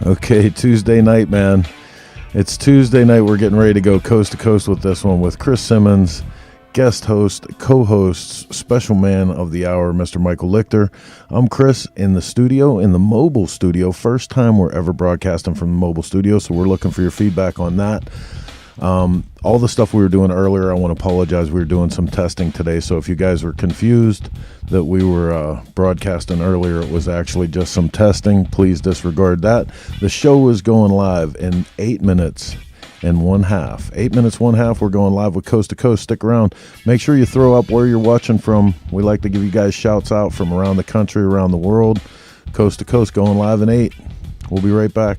Okay, Tuesday night, man. It's Tuesday night. We're getting ready to go coast to coast with this one with Cris Simmons, guest host, co-host, special man of the hour, Mr. Michael Lichter. I'm Chris in the studio, in the mobile studio. First time we're ever broadcasting from the mobile studio, so we're looking for your feedback on that. All the stuff we were doing earlier, I want to apologize. We were doing some testing today, so if you guys were confused that we were broadcasting earlier, it was actually just some testing. Please disregard that. The show is going live in 8 minutes and one half. 8 minutes, one half. We're going live with Coast to Coast. Stick around. Make sure you throw up where you're watching from. We like to give you guys shouts out from around the country, around the world. Coast to Coast going live in 8. We'll be right back.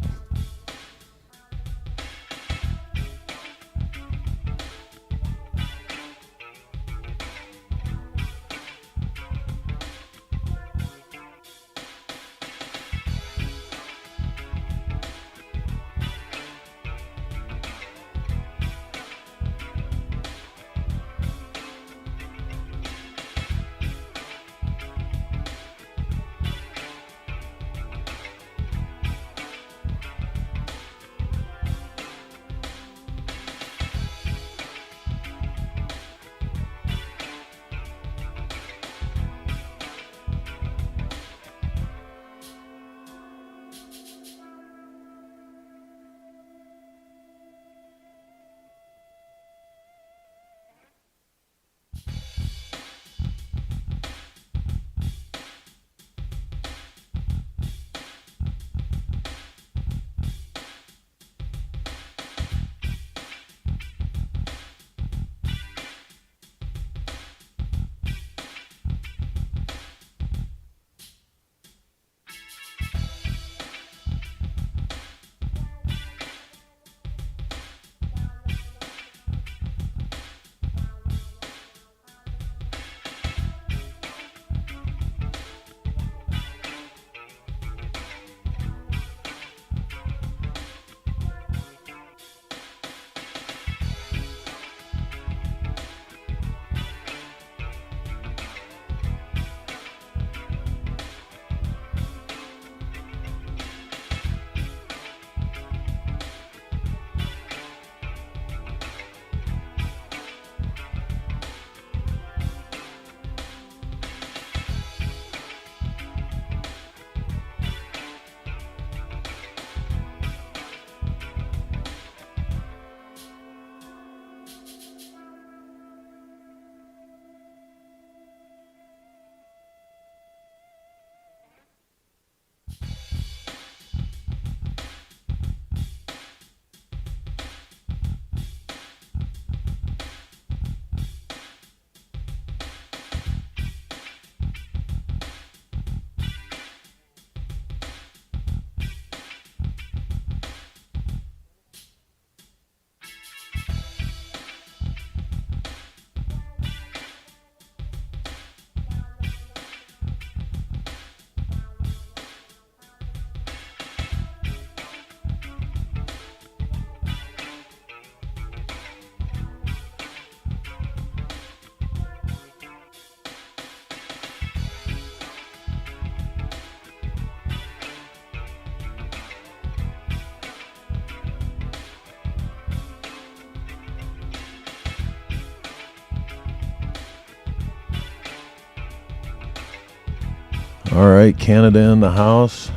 All right, Canada in the house.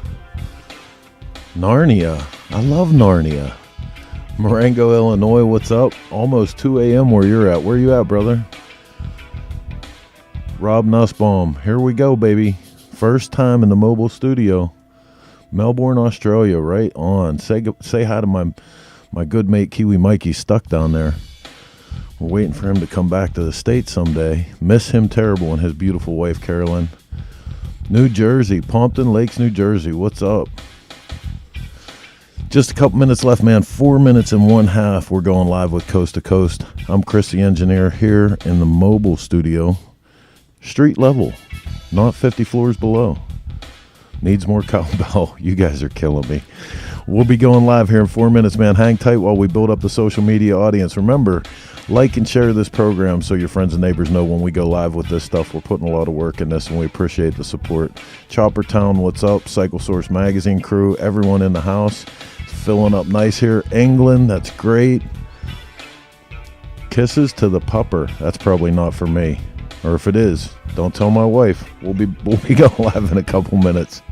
Narnia. I love Narnia. Marengo, Illinois, what's up? Almost 2 a.m. where you're at. Where you at, brother? Rob Nussbaum. Here we go, baby. First time in the mobile studio. Melbourne, Australia, right on. Say hi to my good mate Kiwi Mikey stuck down there. We're waiting for him to come back to the States someday. Miss him terrible and his beautiful wife, Carolyn. New Jersey, Pompton Lakes, New Jersey. What's up? Just a couple minutes left, man. 4 minutes and one half. We're going live with Coast to Coast. I'm Chris, the engineer, here in the mobile studio. Street level, not 50 floors below. Needs more cowbell. You guys are killing me. We'll be going live here in 4 minutes, man. Hang tight while we build up the social media audience. Remember, like and share this program so your friends and neighbors know when we go live with this stuff. We're putting a lot of work in this, and we appreciate the support. Chopper Town, what's up? Cycle Source Magazine crew, everyone in the house. It's filling up nice here. England, that's great. Kisses to the pupper. That's probably not for me. Or if it is, don't tell my wife. We'll be going live in a couple minutes.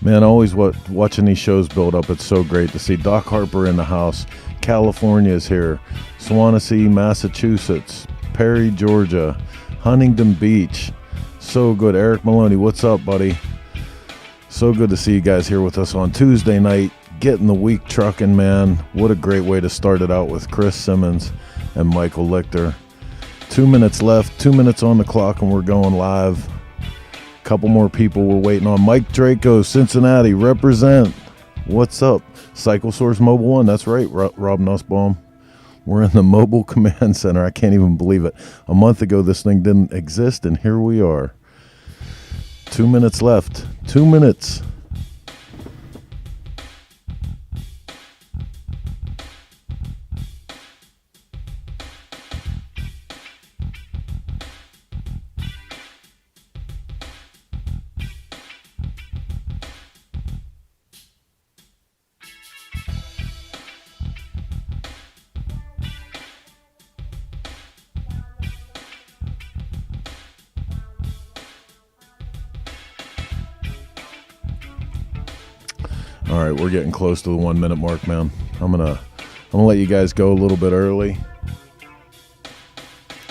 Man, always watching these shows build up. It's so great to see Doc Harper in the house. California is here. Swansea, Massachusetts. Perry, Georgia. Huntington Beach. So good. Eric Maloney, what's up, buddy? So good to see you guys here with us on Tuesday night. Getting the week trucking, man. What a great way to start it out with Cris Simmons and Michael Lichter. 2 minutes left. 2 minutes on the clock, and we're going live. Couple more people we're waiting on. Mike Draco, Cincinnati, represent. What's up? Cycle Source Mobile One. That's right, Rob Nussbaum. We're in the Mobile Command Center. I can't even believe it. A month ago, this thing didn't exist, and here we are. 2 minutes left. 2 minutes. All right, we're getting close to the 1 minute mark, man. I'm gonna let you guys go a little bit early.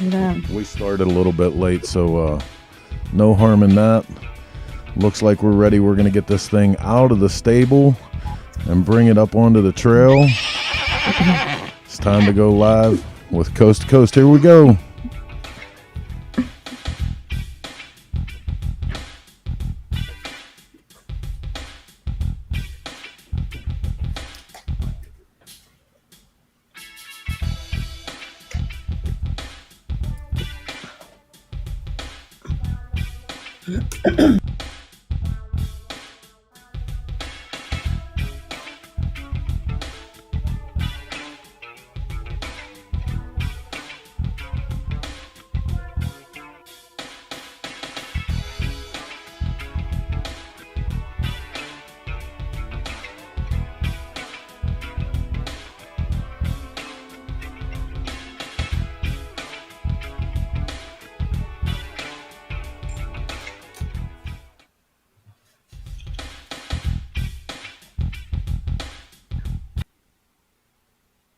Yeah. We started a little bit late, so no harm in that. Looks like we're ready. We're gonna get this thing out of the stable and bring it up onto the trail. It's time to go live with Coast to Coast. Here we go.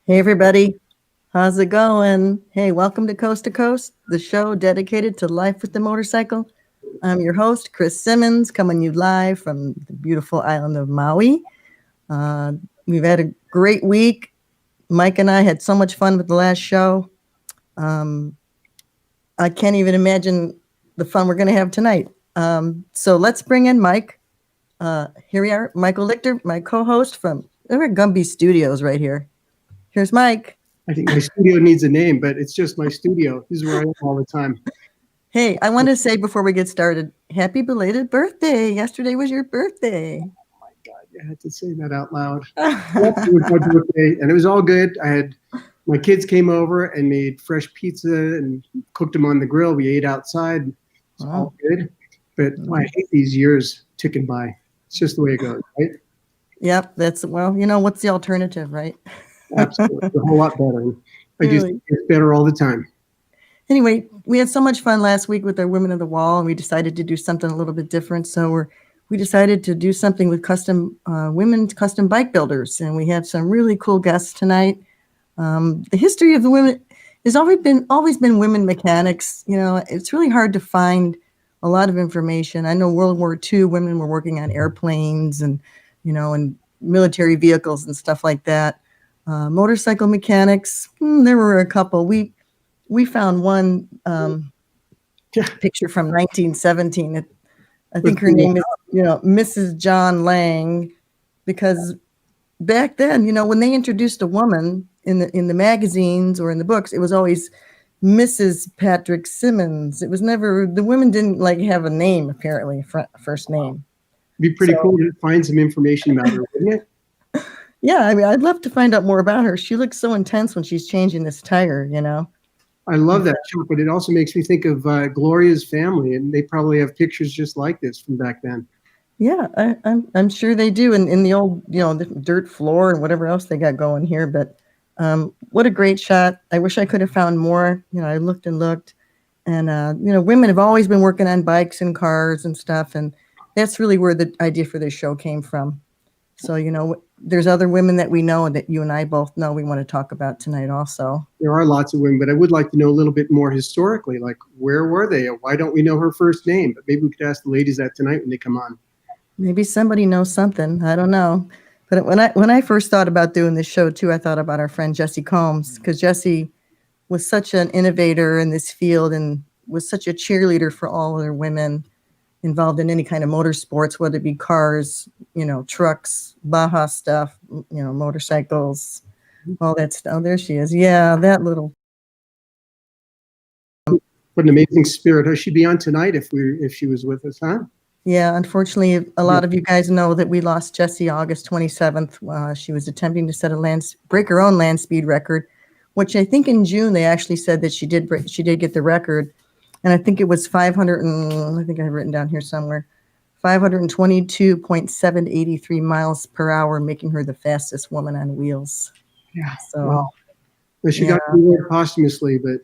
Hey, everybody. How's it going? Hey, welcome to Coast, the show dedicated to life with the motorcycle. I'm your host, Cris Simmons, coming you live from the beautiful island of Maui. We've had a great week. Mike and I had so much fun with the last show. I can't even imagine the fun we're going to have tonight. So let's bring in Mike. Here we are, Michael Lichter, my co-host from Gumby Studios right here. Here's Mike. I think my studio needs a name, but it's just my studio. This is where I am all the time. Hey, I want to say before we get started, happy belated birthday. Yesterday was your birthday. Oh my God, I had to say that out loud. It was my birthday, and it was all good. I had my kids came over and made fresh pizza and cooked them on the grill. We ate outside. It's all good. But I hate these years ticking by. It's just the way it goes, right? Yep, well, what's the alternative, right? Absolutely. A whole lot better. I just Really. think it's better all the time. Anyway, we had so much fun last week with our Women of the Wall, and we decided to do something a little bit different. So we decided to do something with women custom bike builders, and we have some really cool guests tonight. The history of the women has always been women mechanics. It's really hard to find a lot of information. I know World War II women were working on airplanes and military vehicles and stuff like that. Motorcycle mechanics, there were a couple. We found one picture from 1917. I think her name is, Mrs. John Lang, because back then, when they introduced a woman in the magazines or in the books, it was always Mrs. Patrick Simmons. It was never, the women didn't have a name, apparently, first name. It'd be pretty cool to find some information about her, wouldn't it? Yeah, I mean, I'd love to find out more about her. She looks so intense when she's changing this tire, I love that shot, but it also makes me think of Gloria's family, and they probably have pictures just like this from back then. Yeah, I'm sure they do, and in the old, the dirt floor and whatever else they got going here. But what a great shot! I wish I could have found more. I looked and looked, and women have always been working on bikes and cars and stuff, and that's really where the idea for this show came from. So there's other women that we know that you and I both know we want to talk about tonight also. There are lots of women, but I would like to know a little bit more historically, like where were they? Or why don't we know her first name? But maybe we could ask the ladies that tonight when they come on. Maybe somebody knows something. I don't know. But when I first thought about doing this show too, I thought about our friend Jessie Combs, because Jessie was such an innovator in this field and was such a cheerleader for all other women involved in any kind of motorsports, whether it be cars, trucks, Baja stuff, motorcycles, all that stuff. Oh, there she is. Yeah, that little. What an amazing spirit. Oh, she'd be on tonight if she was with us, huh? Yeah, unfortunately, a lot of you guys know that we lost Jessie August 27th. She was attempting to break her own land speed record, which I think in June they actually said that she did get the record. And I think it was 500 and I think I have written down here somewhere, 522.783 miles per hour, making her the fastest woman on wheels. Yeah. So, wow. Well, she got the award posthumously, but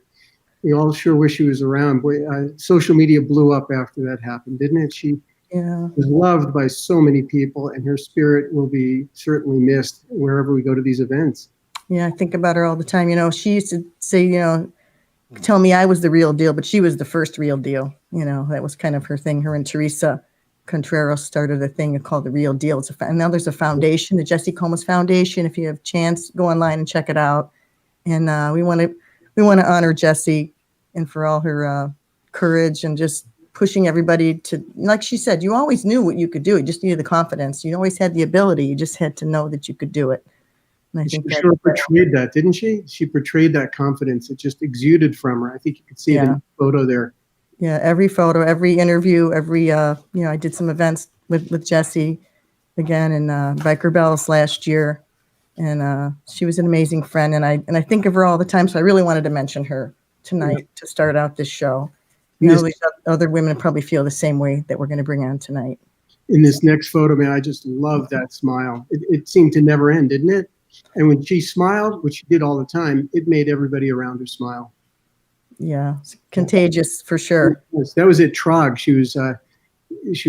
we all sure wish she was around. Boy, social media blew up after that happened, didn't it? She was loved by so many people, and her spirit will be certainly missed wherever we go to these events. Yeah, I think about her all the time. She used to say, tell me I was the real deal, but she was the first real deal. That was kind of her thing. Her and Teresa Contreras started a thing called The Real Deal. And now there's a foundation, the Jessie Combs Foundation. If you have a chance, go online and check it out. And we want to honor Jessie and for all her courage and just pushing everybody to, like she said, you always knew what you could do. You just needed the confidence. You always had the ability. You just had to know that you could do it. And I think she sure portrayed that, didn't she? She portrayed that confidence. It just exuded from her. I think you could see it in the photo there. Yeah, every photo, every interview, I did some events with Jessie again in Biker Bells last year. And she was an amazing friend. And I think of her all the time. So I really wanted to mention her tonight to start out this show. These other women probably feel the same way that we're going to bring on tonight. In this next photo, man, I just love that smile. It seemed to never end, didn't it? And when she smiled, which she did all the time, it made everybody around her smile. Yeah, it's contagious for sure. That was at Trog. She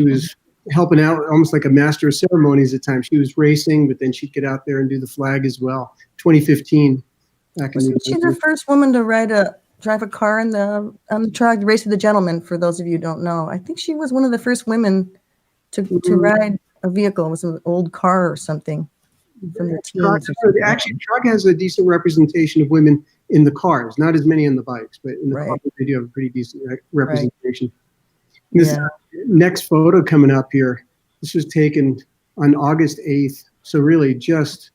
was helping out almost like a master of ceremonies at times. She was racing, but then she'd get out there and do the flag as well. 2015. Wasn't she the first woman to drive a car on the Trog, the Race of the Gentleman? For those of you who don't know, I think she was one of the first women to ride a vehicle. It was an old car or something. Actually, Trog has a decent representation of women in the cars, not as many in the bikes, but in the cars they do have a pretty decent representation. Right. This next photo coming up here, this was taken on August 8th, so really just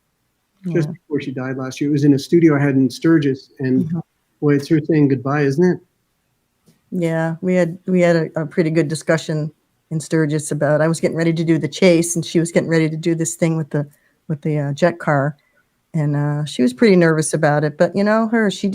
before she died last year. It was in a studio I had in Sturgis, and boy, it's her saying goodbye, isn't it? Yeah, we had a pretty good discussion in Sturgis about, I was getting ready to do the chase, and she was getting ready to do this thing with the jet car. And she was pretty nervous about it, but you know, you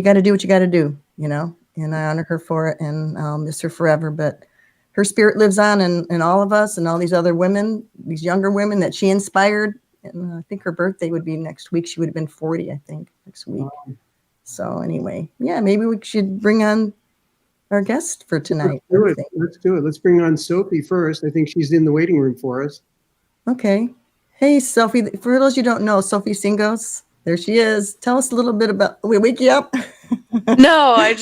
got to do what you got to do, you know, and I honor her for it, and I'll miss her forever, but her spirit lives on in all of us and all these other women, these younger women that she inspired. And I think her birthday would be next week. She would have been 40, I think, next week. So anyway, yeah, maybe we should bring on our guest for tonight. Let's do it. Let's bring on Sofi first. I think she's in the waiting room for us. Okay. Hey, Sofi. For those you don't know, Sofi Tsingos, there she is. Tell us a little bit about. We wake you up? No, I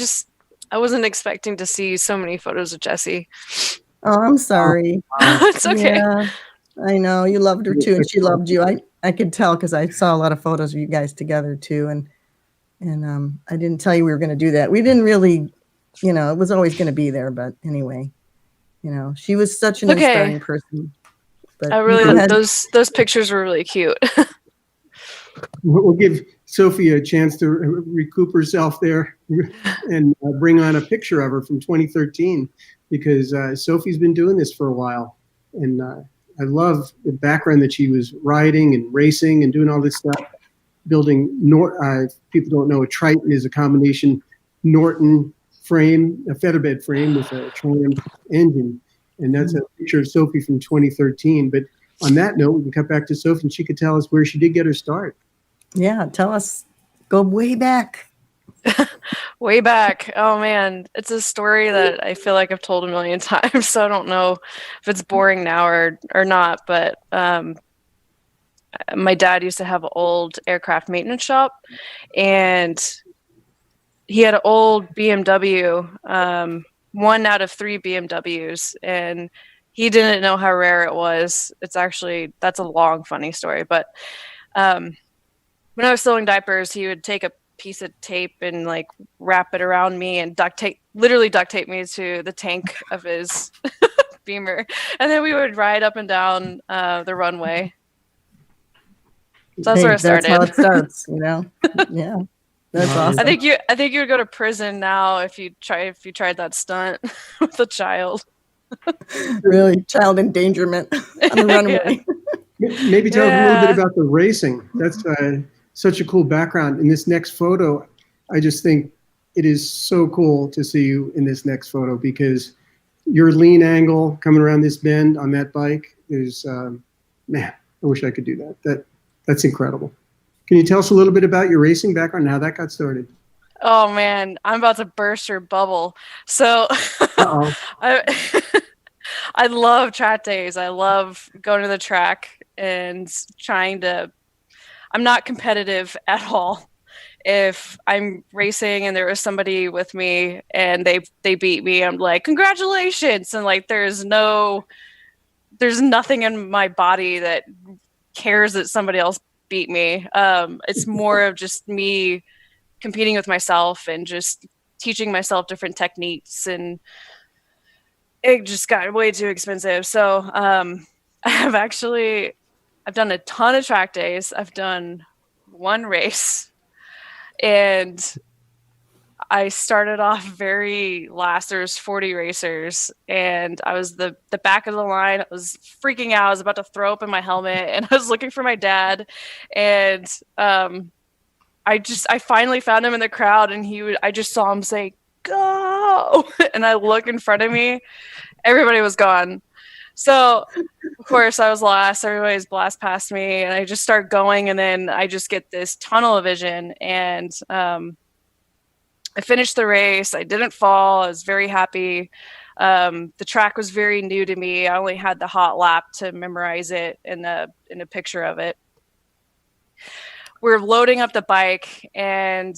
wasn't expecting to see so many photos of Jessie. Oh, I'm sorry. It's okay. Yeah, I know you loved her too, and she loved you. I could tell because I saw a lot of photos of you guys together too, and I didn't tell you we were going to do that. We didn't really, you know, it was always going to be there, but anyway, you know, she was such an inspiring person. But I really those pictures were really cute. We'll give Sofi a chance to recoup herself there and bring on a picture of her from 2013, because Sofi's been doing this for a while, and I love the background that she was riding and racing and doing all this stuff. Building, people don't know, a Triton is a combination Norton frame, a featherbed frame with a Triumph engine. And that's a picture of Sofi from 2013. But on that note, we can cut back to Sofi, and she could tell us where she did get her start. Yeah, tell us. Go way back. Way back. Oh, man. It's a story that I feel like I've told a million times, so I don't know if it's boring now or not. But my dad used to have an old aircraft maintenance shop, and he had an old BMW, one out of 3 BMWs, and he didn't know how rare it was. That's a long, funny story. But when I was sewing diapers, he would take a piece of tape and like wrap it around me and literally duct tape me to the tank of his Beamer. And then we would ride up and down the runway. So that's where it started. That's how it starts, you know? Yeah. That's awesome. I think you would go to prison now if you tried that stunt with a child. Really, child endangerment on the runway. Maybe tell us a little bit about the racing. That's such a cool background. In this next photo, I just think it is so cool to see you in this next photo, because your lean angle coming around this bend on that bike is, man, I wish I could do that. That's incredible. Can you tell us a little bit about your racing background and how that got started? Oh man, I'm about to burst your bubble. So I love track days. I love going to the track and I'm not competitive at all. If I'm racing and there was somebody with me and they beat me, I'm like, congratulations. And like, there's nothing in my body that cares that somebody else beat me. It's more of just me competing with myself and just teaching myself different techniques, and it just got way too expensive. So I've done a ton of track days. I've done one race, and I started off very last. There's 40 racers, and I was the back of the line. I was freaking out. I was about to throw up in my helmet, and I was looking for my dad. And I finally found him in the crowd, and I just saw him say, "Go!" And I look in front of me, everybody was gone. So of course I was last. Everybody's blast past me, and I just start going, and then I just get this tunnel vision, and I finished the race. I didn't fall. I was very happy. The track was very new to me. I only had the hot lap to memorize it in a picture of it. We're loading up the bike, and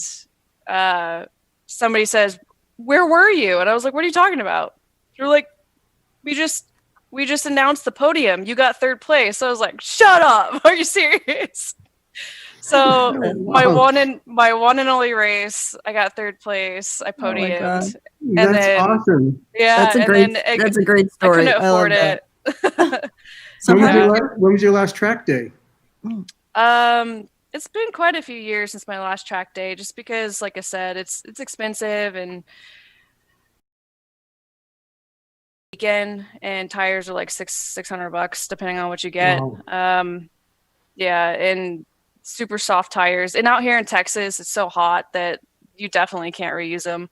somebody says, "Where were you?" And I was like, "What are you talking about?" They're like, we just announced the podium. You got 3rd place. So I was like, "Shut up. Are you serious?" So my one and only race, I got 3rd place. I podiumed. That's awesome. Yeah, that's a great story. I couldn't afford it. So when was your last track day? It's been quite a few years since my last track day, just because, like I said, it's expensive, and weekend and tires are like $600 depending on what you get. Wow. Yeah, and super soft tires. And out here in Texas, it's so hot that you definitely can't reuse them.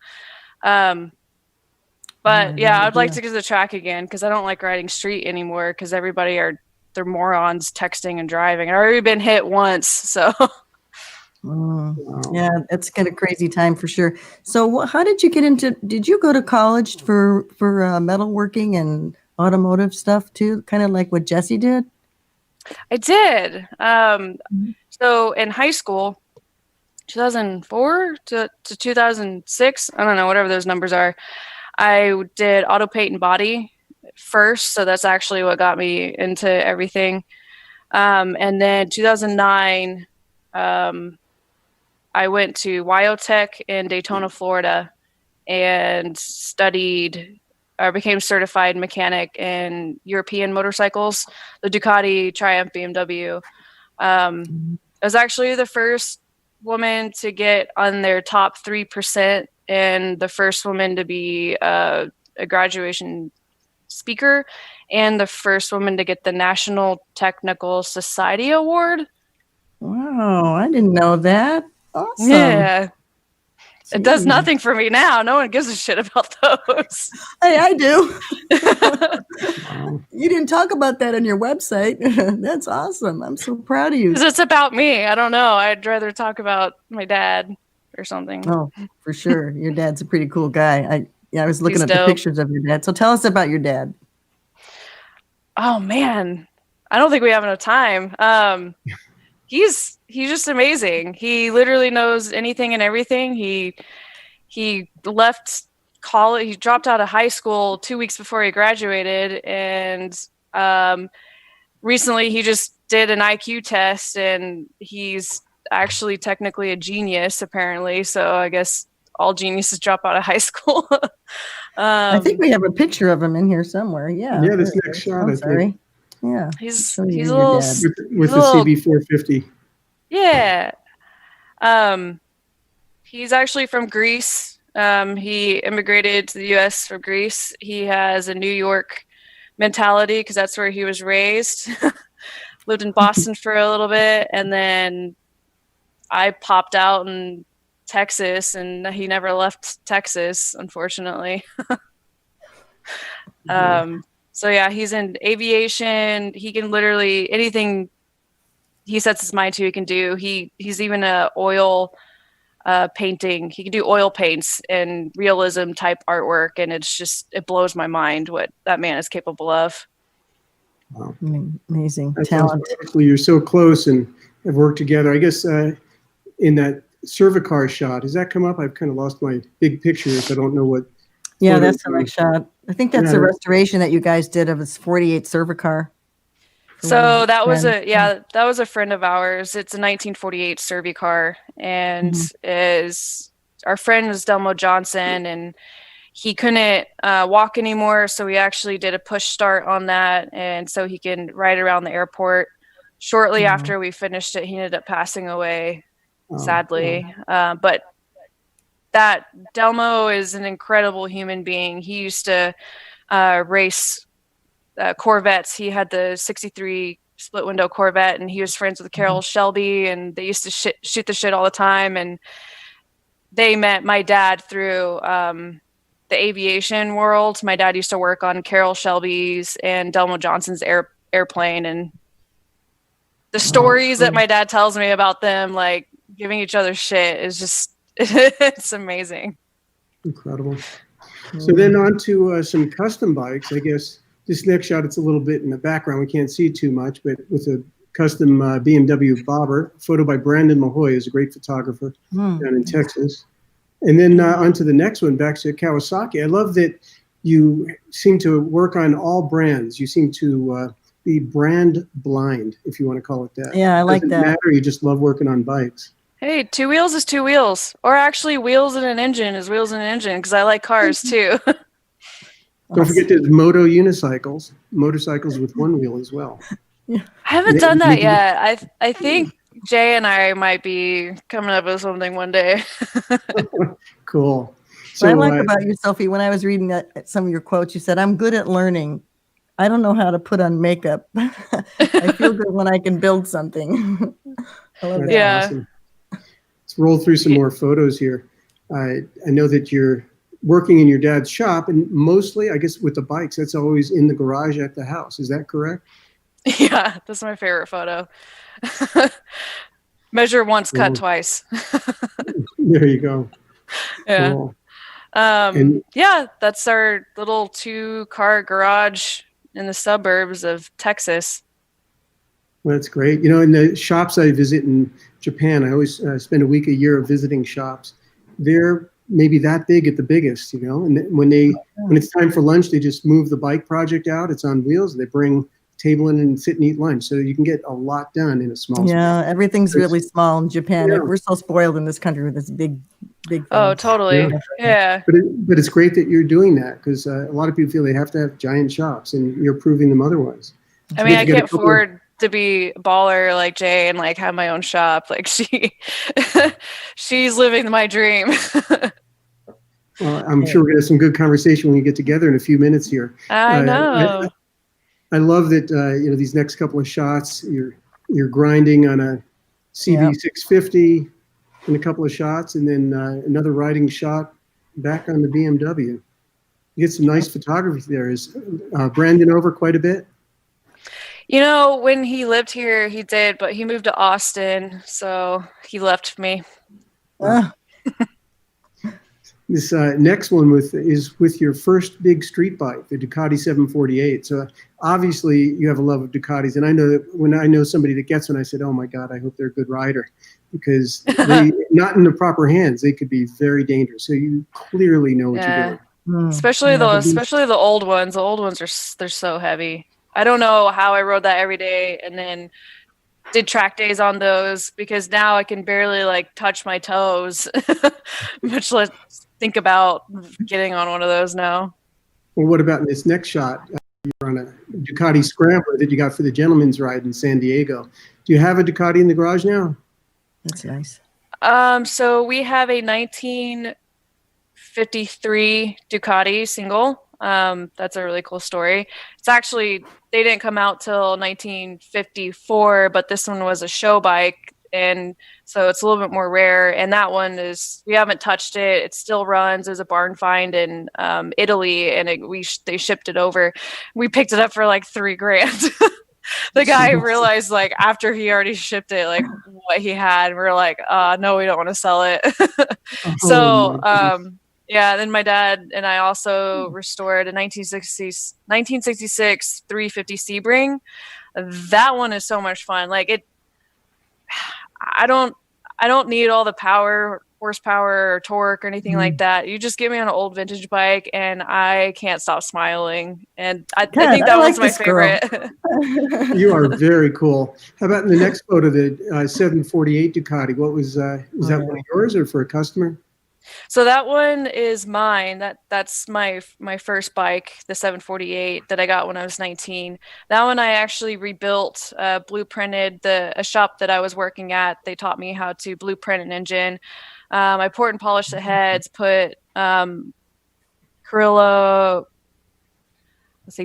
But yeah, I'd like to get to the track again because I don't like riding street anymore because they're morons texting and driving. I've already been hit once, so. Yeah, it's kind of crazy time for sure. So how did you get did you go to college for metalworking and automotive stuff too? Kind of like what Jesse did? I did. So in high school, 2004 to 2006, I don't know, whatever those numbers are, I did auto paint and body first. So that's actually what got me into everything. And then 2009, I went to Wyotech in Daytona, Florida, and became certified mechanic in European motorcycles, the Ducati, Triumph, BMW. I was actually the first woman to get on their top 3% and the first woman to be a graduation speaker and the first woman to get the National Technical Society Award. Wow, I didn't know that. Awesome. Yeah. It does nothing for me now. No one gives a shit about those. Hey, I do. You didn't talk about that on your website. That's awesome. I'm so proud of you. Because it's about me. I don't know. I'd rather talk about my dad or something. Oh, for sure. Your dad's a pretty cool guy. I was looking at the pictures of your dad. So tell us about your dad. Oh, man. I don't think we have enough time. He's just amazing. He literally knows anything and everything. He left college. He dropped out of high school 2 weeks before he graduated, and recently he just did an IQ test, and he's actually technically a genius, apparently. So I guess all geniuses drop out of high school. I think we have a picture of him in here somewhere. Yeah. Yeah, this next shot. I'm sorry. Yeah. He's a little with the CB450. Yeah. He's actually from Greece. He immigrated to the U.S. from Greece. He has a New York mentality because that's where he was raised. Lived in Boston for a little bit, and then I popped out in Texas, and he never left Texas, unfortunately. So yeah, he's in aviation. He can literally anything he sets his mind to, he can do. He's even a oil painting. He can do oil paints and realism type artwork, and it blows my mind what that man is capable of. Wow. Amazing talent. You're so close and have worked together. I guess in that Cervicar shot, does that come up? I've kind of lost my big pictures. I don't know what. Yeah, that's the next shot. I think that's a restoration that you guys did of his 48 Cervicar. So that was a friend of ours. It's a 1948 Cervicar, and our friend was Delmo Johnson, and he couldn't walk anymore, so we actually did a push start on that, and so he can ride around the airport. Shortly after we finished it, he ended up passing away, sadly. But that Delmo is an incredible human being. He used to race Corvettes. He had the 63 split window Corvette, and he was friends with Carroll Shelby, and they used to shoot the shit all the time. And they met my dad through the aviation world. My dad used to work on Carroll Shelby's and Delmo Johnson's airplane, and the stories that my dad tells me about them, like giving each other shit, is just it's amazing. Incredible. So then on to some custom bikes. I guess this next shot, it's a little bit in the background. We can't see too much, but with a custom BMW bobber, photo by Brandon Mahoy, who's a great photographer down in Texas. And then on to the next one, back to Kawasaki. I love that you seem to work on all brands. You seem to be brand blind, if you want to call it that. Yeah, I like that. Doesn't matter. You just love working on bikes. Hey, two wheels is two wheels. Or actually, wheels and an engine is wheels and an engine, because I like cars too. Don't forget there's moto unicycles, motorcycles with one wheel as well. I haven't done that yet. I think Jay and I might be coming up with something one day. Cool. So what I like about you, Sophie, when I was reading some of your quotes, you said, "I'm good at learning." I don't know how to put on makeup. I feel good when I can build something. I love that. Yeah. Awesome. Let's roll through some more photos here. I know that you're working in your dad's shop, and mostly, I guess, with the bikes, that's always in the garage at the house. Is that correct? Yeah, that's my favorite photo. Measure once, cut twice. There you go. Yeah. Cool. And Yeah, that's our little 2-car garage in the suburbs of Texas. well, that's great. You know, in the shops I visit in Japan, I always spend a week a year of visiting shops. They're maybe that big at the biggest, you know, and when it's time for lunch, they just move the bike project out. It's on wheels. They bring table in and sit and eat lunch. So you can get a lot done in a small space. Yeah, everything's really small in Japan. Yeah. We're so spoiled in this country with this big things. Oh, totally. Yeah. But it's great that you're doing that, because a lot of people feel they have to have giant shops, and you're proving them otherwise. I mean, I can't afford to be a baller like Jay and like have my own shop. Like she's living my dream. Well, I'm sure we're going to have some good conversation when we get together in a few minutes here. I know. I love that, you know, these next couple of shots, you're grinding on a CV650 in a couple of shots, and then another riding shot back on the BMW. You get some nice photography there. Is Brandon over quite a bit? You know, when he lived here, he did, but he moved to Austin, so he left me. This next one is with your first big street bike, the Ducati 748. So obviously you have a love of Ducatis, and I know that when I know somebody that gets one, I said, "Oh my God, I hope they're a good rider," because they, not in the proper hands, they could be very dangerous. So you clearly know what you're doing. Especially the old ones. The old ones they're so heavy. I don't know how I rode that every day, and then did track days on those, because now I can barely like touch my toes, much less think about getting on one of those now. Well, what about in this next shot? You're on a Ducati Scrambler that you got for the gentleman's ride in San Diego. Do you have a Ducati in the garage now? That's nice. So we have a 1953 Ducati single. That's a really cool story. It's actually, they didn't come out till 1954, but this one was a show bike, and so it's a little bit more rare. And that one we haven't touched it. It still runs. It was a barn find in Italy, and they shipped it over. We picked it up for like $3,000. The guy realized, like, after he already shipped it, like what he had. We were like, no, we don't want to sell it. Yeah, then my dad and I also restored a 1966 350 Sebring. That one is so much fun. Like I don't need all the horsepower or torque or anything like that. You just get me on an old vintage bike and I can't stop smiling. And I think that was my favorite. You are very cool. How about in the next photo, the 748 Ducati? What was that one of yours or for a customer? So that one is mine. That's my first bike, the 748 that I got when I was 19. That one I actually rebuilt, blueprinted. A shop that I was working at, they taught me how to blueprint an engine. I poured and polished the heads, put Carrillo,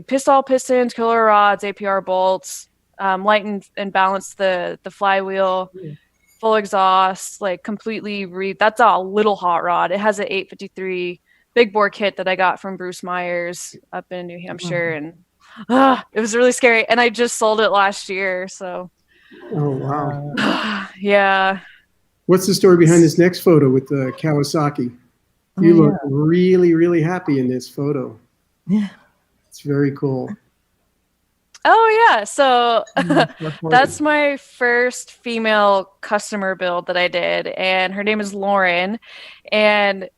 pistol pistons, Carrillo rods, APR bolts, lightened and balanced the flywheel. Yeah. Full exhaust, like completely that's a little hot rod. It has an 853 big bore kit that I got from Bruce Myers up in New Hampshire, and it was really scary. And I just sold it last year, so. Oh wow! Yeah. What's the story behind this next photo with the Kawasaki? You look really, really happy in this photo. Yeah, it's very cool. Oh yeah, so that's my first female customer build that I did, and her name is Lauren, and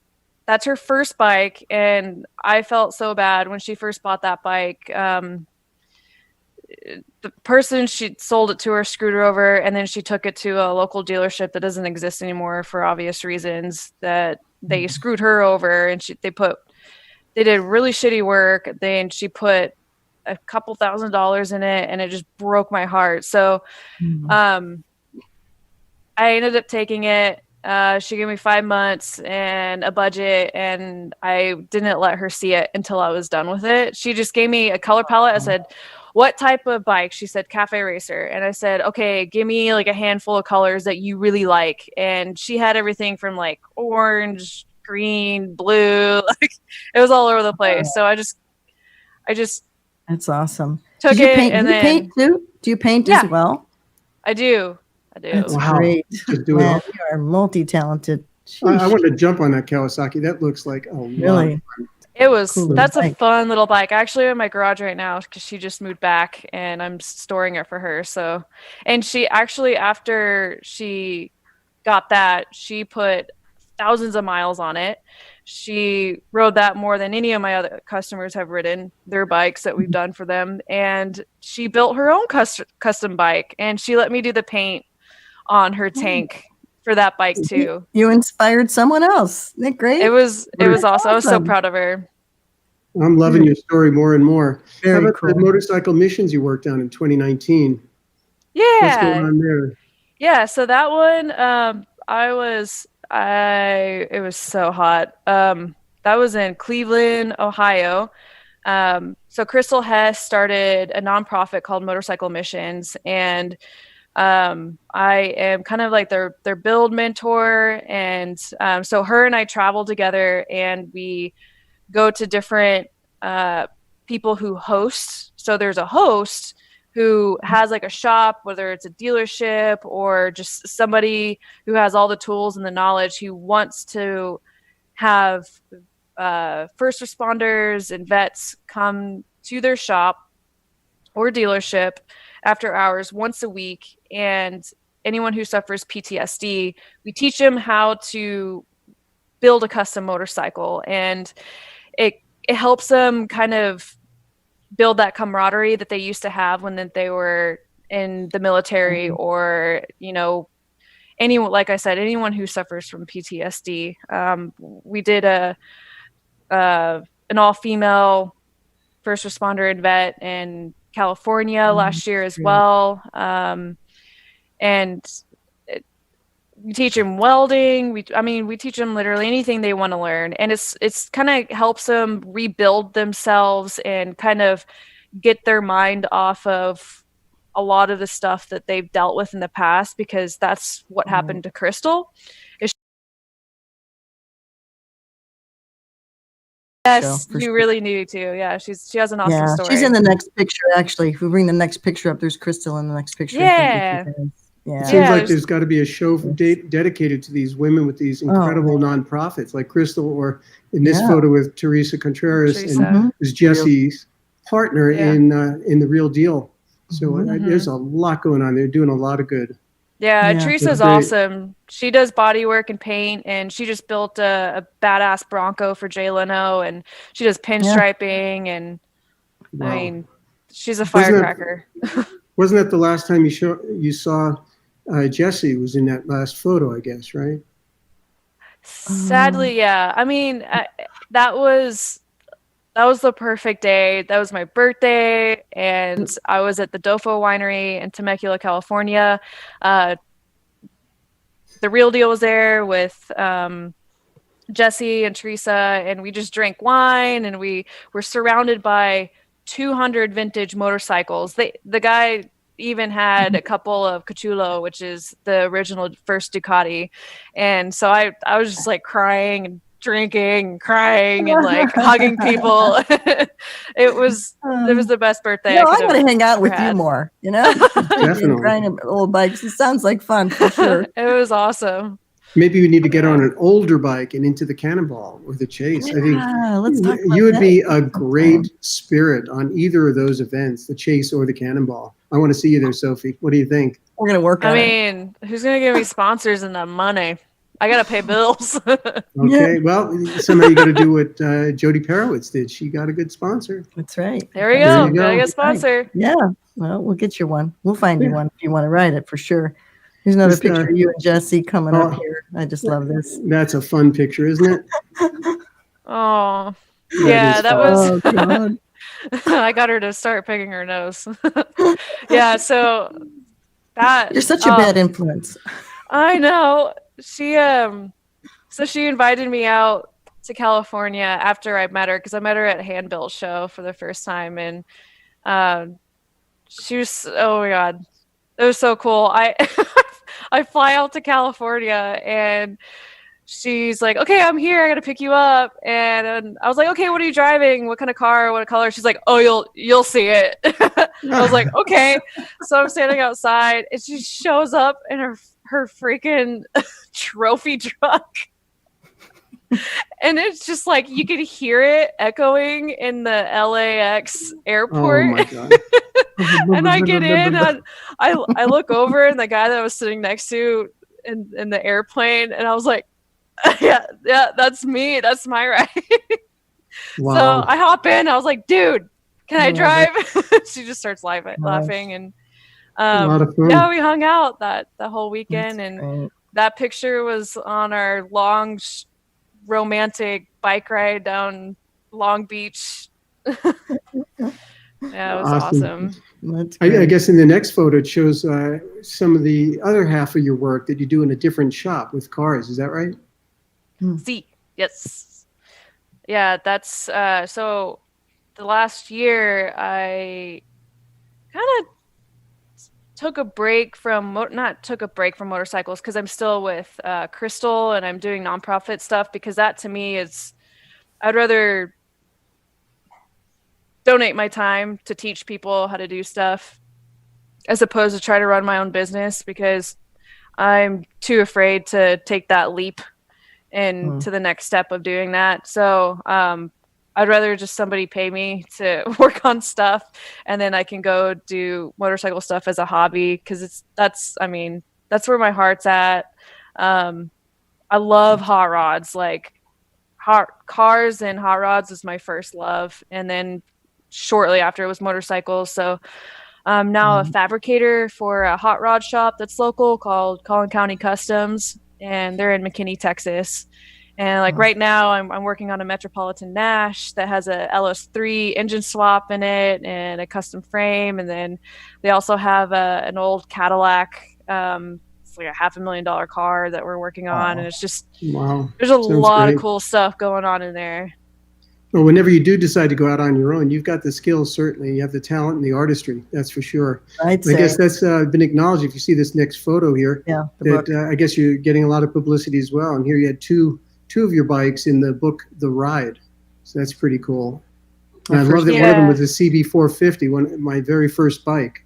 that's her first bike, and I felt so bad when she first bought that bike. The person she sold it to her screwed her over, and then she took it to a local dealership that doesn't exist anymore for obvious reasons, that they screwed her over, and they did really shitty work. She put a couple $1,000s in it, and it just broke my heart. So I ended up taking it, She gave me 5 months and a budget, and I didn't let her see it until I was done with it. She just gave me a color palette. I said, what type of bike? She said, cafe racer. And I said, okay, give me like a handful of colors that you really like. And she had everything from like orange, green, blue. Like it was all over the place. So I just That's awesome. took Do you it paint? and Do you then paint too? Do you paint Yeah. as well? I do. That's Wow. great. Just do it Man, all. you are multi-talented. I want to jump on that Kawasaki. That looks like a lot. Really? It was, Cool that's a bike. fun little bike. Actually in my garage right now because she just moved back and I'm storing it for her. So, and she actually, after she got that, she put thousands of miles on it. She rode that more than any of my other customers have ridden their bikes that we've done for them. And she built her own custom bike and she let me do the paint on her tank for that bike too. You inspired someone else. Isn't that great? It was awesome. I was so awesome. proud of her. I'm loving your story more and more. Very How about the cool. motorcycle missions you worked on in 2019? What's Yeah. going on there? Yeah, so that one, it was so hot. That was in Cleveland, Ohio. So Crystal Hess started a nonprofit called Motorcycle Missions, and I am kind of like their build mentor. And so her and I travel together, and we go to different people who host. So there's a host who has like a shop, whether it's a dealership or just somebody who has all the tools and the knowledge, who wants to have first responders and vets come to their shop or dealership after hours once a week. And anyone who suffers PTSD, we teach them how to build a custom motorcycle, and it helps them kind of build that camaraderie that they used to have when they were in the military, or, you know, anyone, like I said, anyone who suffers from PTSD. We did an all-female first responder and vet in California last year as well. And we teach them welding. We teach them literally anything they want to learn. And it's kind of helps them rebuild themselves and kind of get their mind off of a lot of the stuff that they've dealt with in the past, because that's what happened to Crystal. Yes, For you sure. really need to. Yeah, she has an awesome story. She's in the next picture, actually. If we bring the next picture up, there's Crystal in the next picture. Yeah. Yeah. It seems Yeah, like there's got to be a show dedicated to these women with these incredible nonprofits, like Crystal, or in this photo with Teresa Contreras, and is Jesse's partner in The Real Deal. So there's a lot going on. They're doing a lot of good. Yeah, Yeah. Teresa's awesome. She does body work and paint, and she just built a badass Bronco for Jay Leno, and she does pinstriping, and Wow. I mean, she's a firecracker. Wasn't that the last time you saw Jesse was in that last photo, I guess, right? Sadly, yeah. I mean, that was the perfect day. That was my birthday, and I was at the Dofo Winery in Temecula, California. The Real Deal was there with Jesse and Teresa, and we just drank wine, and we were surrounded by 200 vintage motorcycles. The guy even had a couple of Cachulo, which is the original first Ducati. And so I was just like crying and drinking and crying and like hugging people. It was the best birthday. I want to hang out with you more, you know? Definitely. Crying about old bikes. It sounds like fun for sure. It was awesome. Maybe we need to get on an older bike and into the Cannonball or the Chase. I think let's talk about you would that. be a great spirit on either of those events, the Chase or the Cannonball. I want to see you there, Sophie. What do you think? We're going to work on it. I mean, who's going to give me sponsors and that money? I got to pay bills. Okay, well, somehow you got to do what Jody Perowitz did. She got a good sponsor. That's right. There we There go. you go. Gotta get a sponsor. Yeah. Well, we'll get you one. We'll find you one if you want to ride it for sure. Here's another picture of you and Jesse coming up here. I just love this. That's a fun picture, isn't it? Oh, yeah, that was. Oh, God. I got her to start picking her nose. Yeah, so that You're such a bad influence. I know. she so she invited me out to California after I met her, because I met her at Hand Built Show for the first time, and she was, oh my god, it was so cool. I I fly out to California and she's like, okay, I'm here, I gotta pick you up. And I was like, okay, what are you driving? What kind of car? What color? She's like, oh, you'll see it. I was like, okay. So I'm standing outside and she shows up in her freaking trophy truck. And it's just like you could hear it echoing in the LAX airport. Oh my god. And I get in and I look over, and the guy that I was sitting next to in the airplane, and I was like, yeah, that's me. That's my ride. Wow. So I hop in. I was like, dude, can I drive? She just starts laughing. And a lot of fun. yeah, we hung out the whole weekend. And that picture was on our long, romantic bike ride down Long Beach. Yeah, it was awesome. I guess in the next photo it shows some of the other half of your work that you do in a different shop with cars. Is that right? See, yes. Yeah, that's so the last year I kind of took a break from motorcycles, because I'm still with Crystal and I'm doing nonprofit stuff, because that to me is, I'd rather donate my time to teach people how to do stuff as opposed to try to run my own business, because I'm too afraid to take that leap into the next step of doing that. So I'd rather just somebody pay me to work on stuff, and then I can go do motorcycle stuff as a hobby, because that's where my heart's at. I love hot rods. Like cars and hot rods is my first love, and then shortly after it was motorcycles. So I'm now a fabricator for a hot rod shop that's local called Collin County Customs, and they're in McKinney, Texas. And like right now I'm working on a Metropolitan Nash that has a LS3 engine swap in it and a custom frame. And then they also have an old Cadillac. It's like a $500,000 car that we're working on. And it's just, there's a lot of cool stuff going on in there. Well, whenever you do decide to go out on your own, you've got the skills, certainly. You have the talent and the artistry, that's for sure. I guess that's been acknowledged. If you see this next photo here, I guess you're getting a lot of publicity as well. And here you had two of your bikes in the book, The Ride. So that's pretty cool. And I love that one of them was a CB450, my very first bike.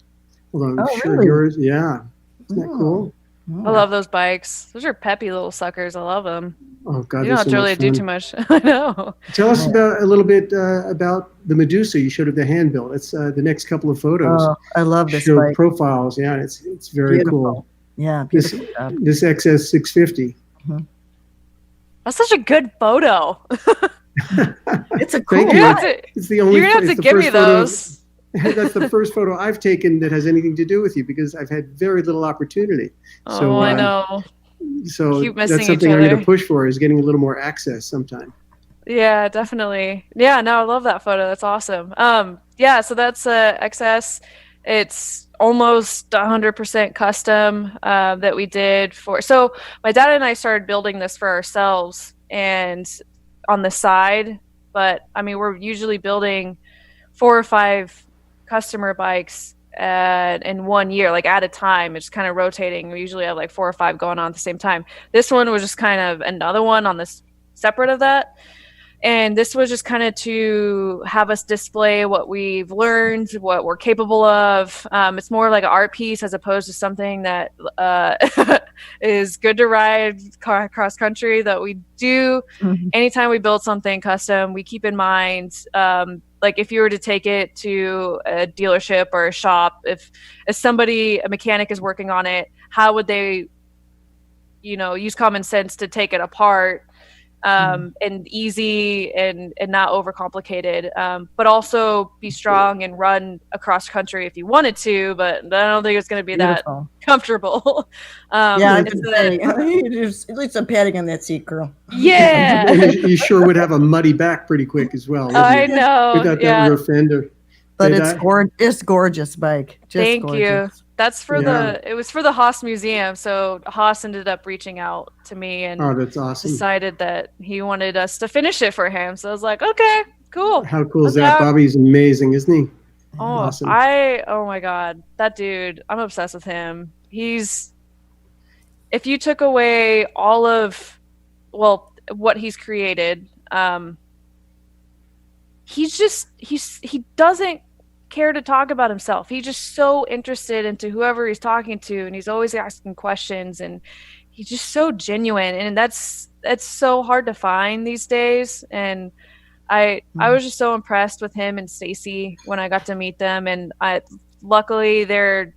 Although I'm sure yours, yeah. Isn't that cool? I love those bikes. Those are peppy little suckers. I love them. Oh God! You don't have to really do too much. I know. Tell us a little bit about the Medusa you showed of the hand built. It's the next couple of photos. Oh, I love this show bike. Profiles. Yeah, it's very cool. Yeah, beautiful. This XS650. That's such a good photo. It's a cool. It's the only. You're gonna have to give me those. That's the first photo I've taken that has anything to do with you, because I've had very little opportunity. Oh, so, I know. So that's something I'm going to push for, is getting a little more access sometime. Yeah, definitely. Yeah, no, I love that photo. That's awesome. Yeah, so that's XS. It's almost 100% custom that we did for. So my dad and I started building this for ourselves and on the side, but I mean, we're usually building 4 or 5 customer bikes in 1 year, like at a time. It's kind of rotating. We usually have like 4 or 5 going on at the same time. This one was just kind of another one on this separate of that. And this was just kind of to have us display what we've learned, what we're capable of. It's more like an art piece as opposed to something that is good to ride cross country that we do. Anytime we build something custom, we keep in mind, like if you were to take it to a dealership or a shop, if a mechanic is working on it, how would they, use common sense to take it apart? And easy and not overcomplicated, but also be strong and run across country if you wanted to, but I don't think it's going to be that comfortable. There's at least some padding on that seat, girl. Yeah. You sure would have a muddy back pretty quick as well. I know. Without that rear fender. But it's gorgeous bike. Just Thank gorgeous. you. That's for it was for the Haas Museum. So Haas ended up reaching out to me and that's awesome. decided that he wanted us to finish it for him. So I was like, okay, cool. How cool is that? Bobby's amazing, isn't he? Oh, awesome. Oh my God, that dude, I'm obsessed with him. If you took away all of, what he's created, he doesn't care to talk about himself. He's just so interested into whoever he's talking to, and he's always asking questions, and he's just so genuine, and that's so hard to find these days. And I was just so impressed with him and Stacy when I got to meet them, and luckily they're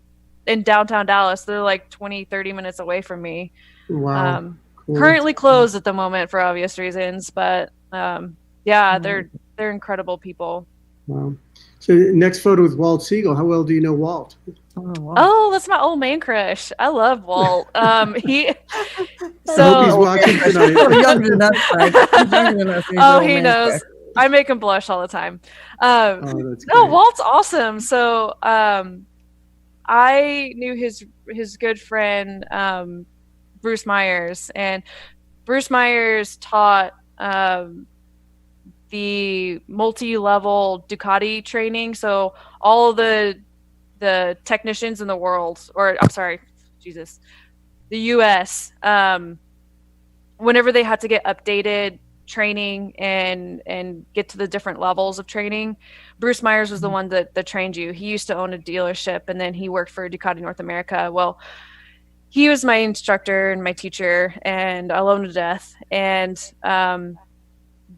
in downtown Dallas. They're like 20-30 minutes away from me. Wow. Cool. Currently closed at the moment for obvious reasons, but they're incredible people. Wow. So next photo with Walt Siegel. How well do you know Walt? Oh, that's my old man crush. I love Walt. I hope he's watching tonight. Younger than us, Mike. He's younger than us. Oh, he knows. Crush. I make him blush all the time. No, Walt's awesome. So I knew his good friend Bruce Myers, and Bruce Myers taught the multi-level Ducati training. So all the technicians in the world, or I'm sorry, Jesus, the US, whenever they had to get updated training and get to the different levels of training, Bruce Myers was the one that trained you. He used to own a dealership, and then he worked for Ducati North America. Well, he was my instructor and my teacher, and I love him to death. And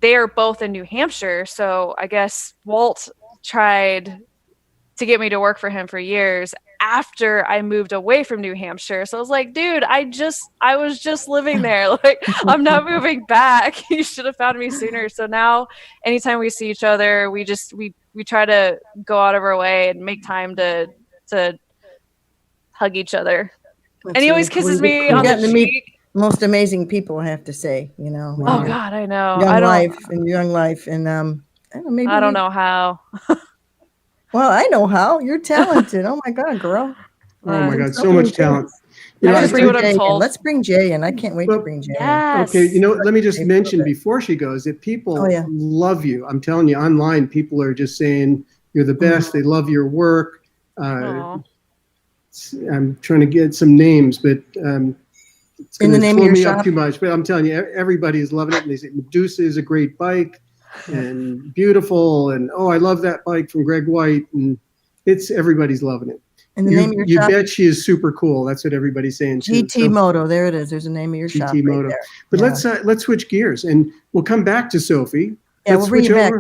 they are both in New Hampshire, so I guess Walt tried to get me to work for him for years after I moved away from New Hampshire. So I was like, dude, I was just living there. Like, I'm not moving back. You should have found me sooner. So now anytime we see each other, we try to go out of our way and make time to hug each other. And he always kisses me on the cheek. Most amazing people, I have to say, Oh God, I know. Young life, and I don't know how. Well, I know how. You're talented. Oh my God, girl. Oh my God, so much talent. Let's bring Jay in. I can't wait to bring Jay in. Okay, let me just mention before she goes that people love you. I'm telling you, online, people are just saying you're the best. They love your work. I'm trying to get some names, but it's going to slow me up too much. But I'm telling you, everybody is loving it. And they say Medusa is a great bike and beautiful. And, I love that bike from Greg White. And everybody's loving it. And the name of your you shop? bet she is super cool. That's what everybody's saying. GT-Moto. There it is. There's the name of your shop. GT-Moto. Right but let's switch gears, and we'll come back to Sofi. Yeah, we'll bring you back.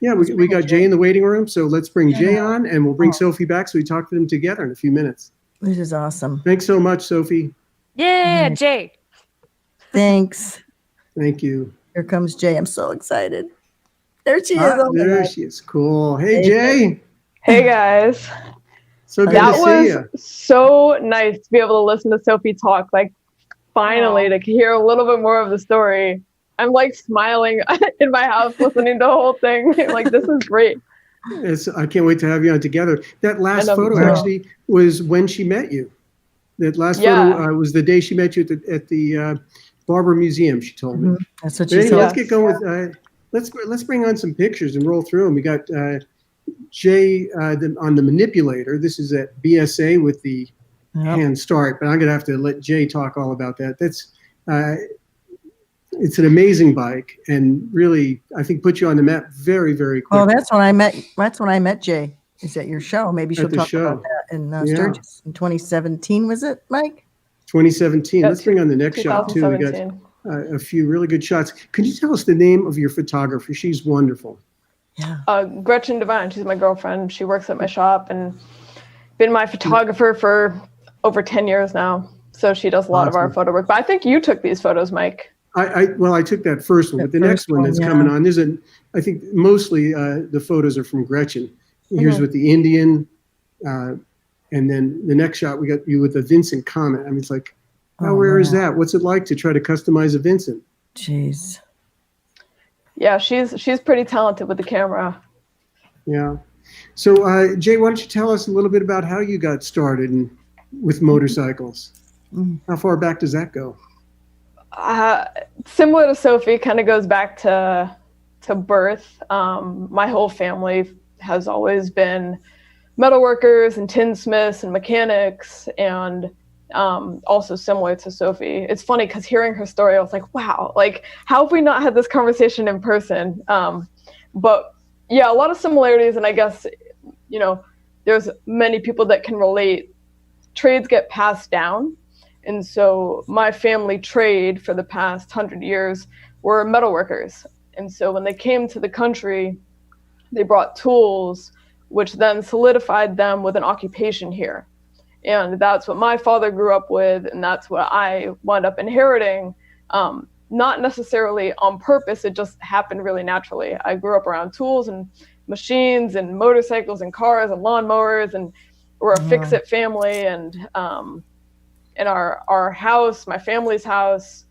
Yeah, we got Jay in the waiting room, so let's bring Jay on, and we'll bring Sofi back so we talk to them together in a few minutes. This is awesome. Thanks so much, Sofi. Yeah, Jay. Thanks. Thank you. Here comes Jay. I'm so excited. There she is. There she is. Cool. Hey, Jay. Hey, guys. So good to see you. That was so nice to be able to listen to Sofi talk. Like, finally, to hear a little bit more of the story. I'm like smiling in my house listening to the whole thing. Like, this is great. I can't wait to have you on together. That last photo actually was when she met you. That last photo was the day she met you at the Barber Museum, she told me. That's what she said. Let's get going with, let's bring on some pictures and roll through them. We got Jay on the manipulator. This is at BSA with the hand start, but I'm going to have to let Jay talk all about that. That's it's an amazing bike, and really, I think put you on the map very, very quickly. Oh, that's when I met Jay. Is at your show. Maybe she'll talk about that in Sturgis in 2017. Was it, Mike? 2017. Let's bring on the next shot too. We got a few really good shots. Could you tell us the name of your photographer? She's wonderful. Yeah. Gretchen Devine. She's my girlfriend. She works at my shop and been my photographer for over 10 years now. So she does a lot of our photo work. But I think you took these photos, Mike. I took that first one, but the next one that's coming on isn't. I think mostly the photos are from Gretchen. Here's with the Indian, and then the next shot we got you with the Vincent Comet. I mean, it's like, how rare is that? What's it like to try to customize a Vincent? Jeez. Yeah, she's pretty talented with the camera. Yeah. So Jay, why don't you tell us a little bit about how you got started and with motorcycles? How far back does that go? Similar to Sofi, kind of goes back to birth. My whole family has always been metalworkers and tinsmiths and mechanics, and also similar to Sofi. It's funny because hearing her story, I was like, wow, like how have we not had this conversation in person? But yeah, a lot of similarities, and I guess, there's many people that can relate. Trades get passed down. And so my family trade for the past 100 years were metalworkers. And so when they came to the country, they brought tools, which then solidified them with an occupation here. And that's what my father grew up with, and that's what I wound up inheriting. Not necessarily on purpose, it just happened really naturally. I grew up around tools and machines and motorcycles and cars and lawnmowers, and we're a fix-it family. And in our house, my family's house,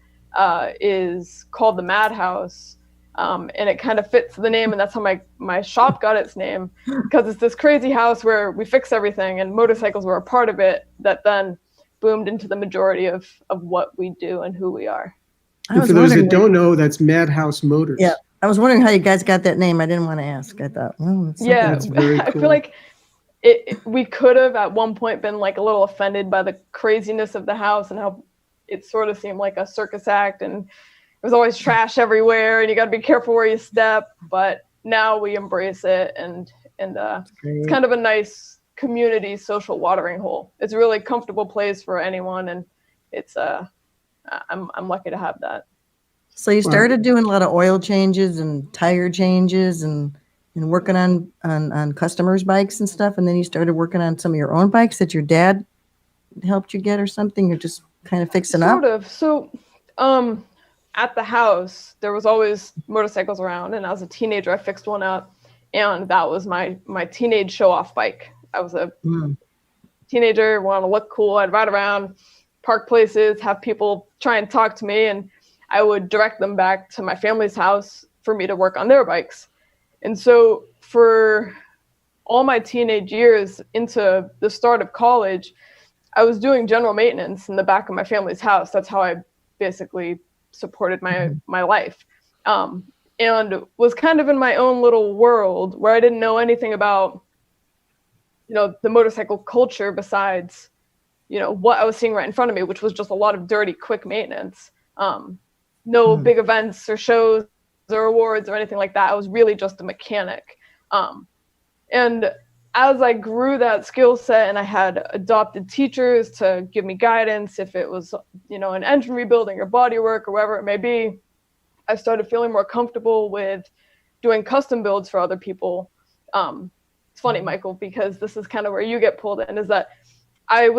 is called the Madhouse. And it kind of fits the name, and that's how my shop got its name, because it's this crazy house where we fix everything, and motorcycles were a part of it that then boomed into the majority of what we do and who we are. And for those that don't know, that's Madhouse Motors. Yeah, I was wondering how you guys got that name. I didn't want to ask. I thought, well, that's very cool. I feel like we could have at one point been like a little offended by the craziness of the house and how it sort of seemed like a circus act, and there's always trash everywhere, and you got to be careful where you step. But now we embrace it, and it's kind of a nice community social watering hole. It's a really comfortable place for anyone, and it's I'm lucky to have that. So you started doing a lot of oil changes and tire changes and working on customers' bikes and stuff, and then you started working on some of your own bikes that your dad helped you get or something. You're just kind of fixing up. Sort of. So, at the house, there was always motorcycles around, and as a teenager, I fixed one up, and that was my teenage show-off bike. I was a teenager, wanted to look cool. I'd ride around, park places, have people try and talk to me, and I would direct them back to my family's house for me to work on their bikes. And so for all my teenage years into the start of college, I was doing general maintenance in the back of my family's house. That's how I basically supported my life, and was kind of in my own little world where I didn't know anything about, the motorcycle culture besides, what I was seeing right in front of me, which was just a lot of dirty, quick maintenance. No big events or shows or awards or anything like that. I was really just a mechanic. And as I grew that skill set and I had adopted teachers to give me guidance, if it was, an engine rebuilding or body work or whatever it may be, I started feeling more comfortable with doing custom builds for other people. It's funny, Michael, because this is kind of where you get pulled in, is that I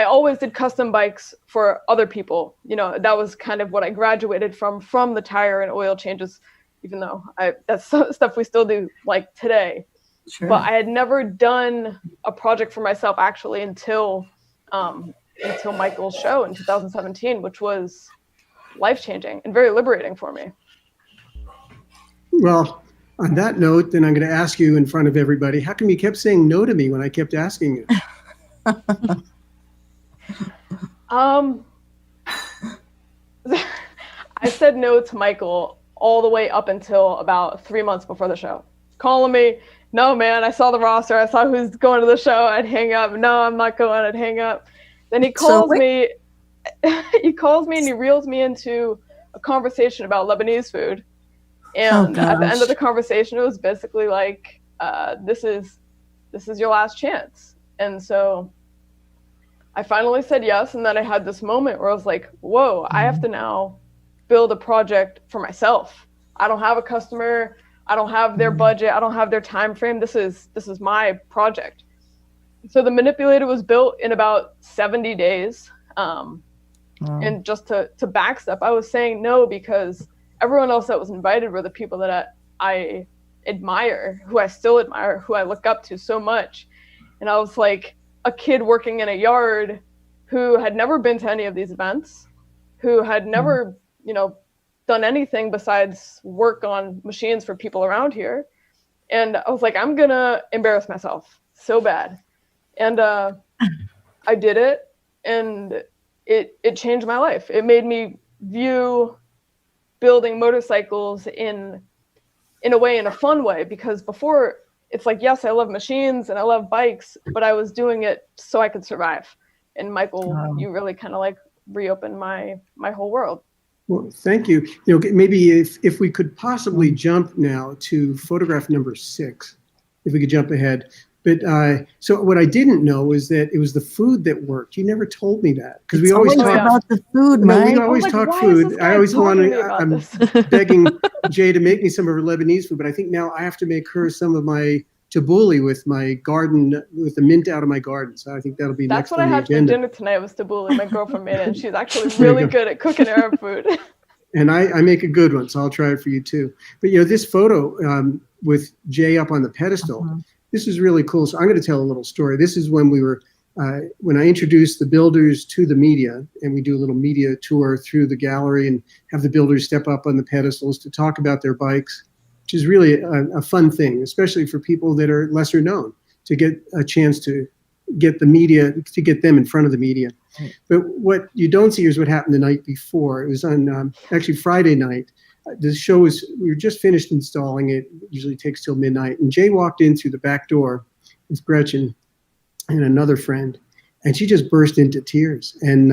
always did custom bikes for other people. That was kind of what I graduated from the tire and oil changes, even though that's stuff we still do like today. Sure. But I had never done a project for myself actually until Michael's show in 2017, which was life-changing and very liberating for me. Well, on that note, then I'm going to ask you in front of everybody, how come you kept saying no to me when I kept asking you? I said no to Michael all the way up until about 3 months before the show. Calling me, no, man, I saw the roster. I saw who's going to the show. I'd hang up. No, I'm not going. I'd hang up. Then he calls me. He calls me and he reels me into a conversation about Lebanese food. And at the end of the conversation, it was basically like, this is your last chance. And so I finally said yes. And then I had this moment where I was like, whoa, I have to now build a project for myself. I don't have a customer. I don't have their budget. I don't have their time frame. This is my project. So the manipulator was built in about 70 days. And just to backstep, I was saying no because everyone else that was invited were the people that I admire, who I still admire, who I look up to so much. And I was like a kid working in a yard who had never been to any of these events, who had never, done anything besides work on machines for people around here. And I was like, I'm going to embarrass myself so bad. And I did it, and it changed my life. It made me view building motorcycles in a way, in a fun way, because before it's like, yes, I love machines and I love bikes, but I was doing it so I could survive. And Michael, you really kind of like reopened my whole world. Well, thank you. You know, maybe if we could possibly jump now to photograph number 6, if we could jump ahead. But so what I didn't know is that it was the food that worked. You never told me that, because we always talk about the food, No, Mike. we always talk food. I always want to. I'm begging Jay to make me some of her Lebanese food, but I think now I have to make her some of my tabbouleh with my garden, with the mint out of my garden. So I think that'll be That's next what on I the had agenda. for dinner tonight was tabbouleh. My girlfriend made it, and she's actually really good at cooking Arab food. And I make a good one, so I'll try it for you too. But you know, this photo with Jay up on the pedestal, this is really cool. So I'm going to tell a little story. This is when we were, when I introduced the builders to the media, and we do a little media tour through the gallery and have the builders step up on the pedestals to talk about their bikes, which is really a fun thing, especially for people that are lesser known, to get a chance to get the media, to get them in front of the media. But what you don't see is what happened the night before. It was on actually Friday night. The show was, we were just finished installing it. It usually takes till midnight. And Jay walked in through the back door with Gretchen and another friend, and she just burst into tears. And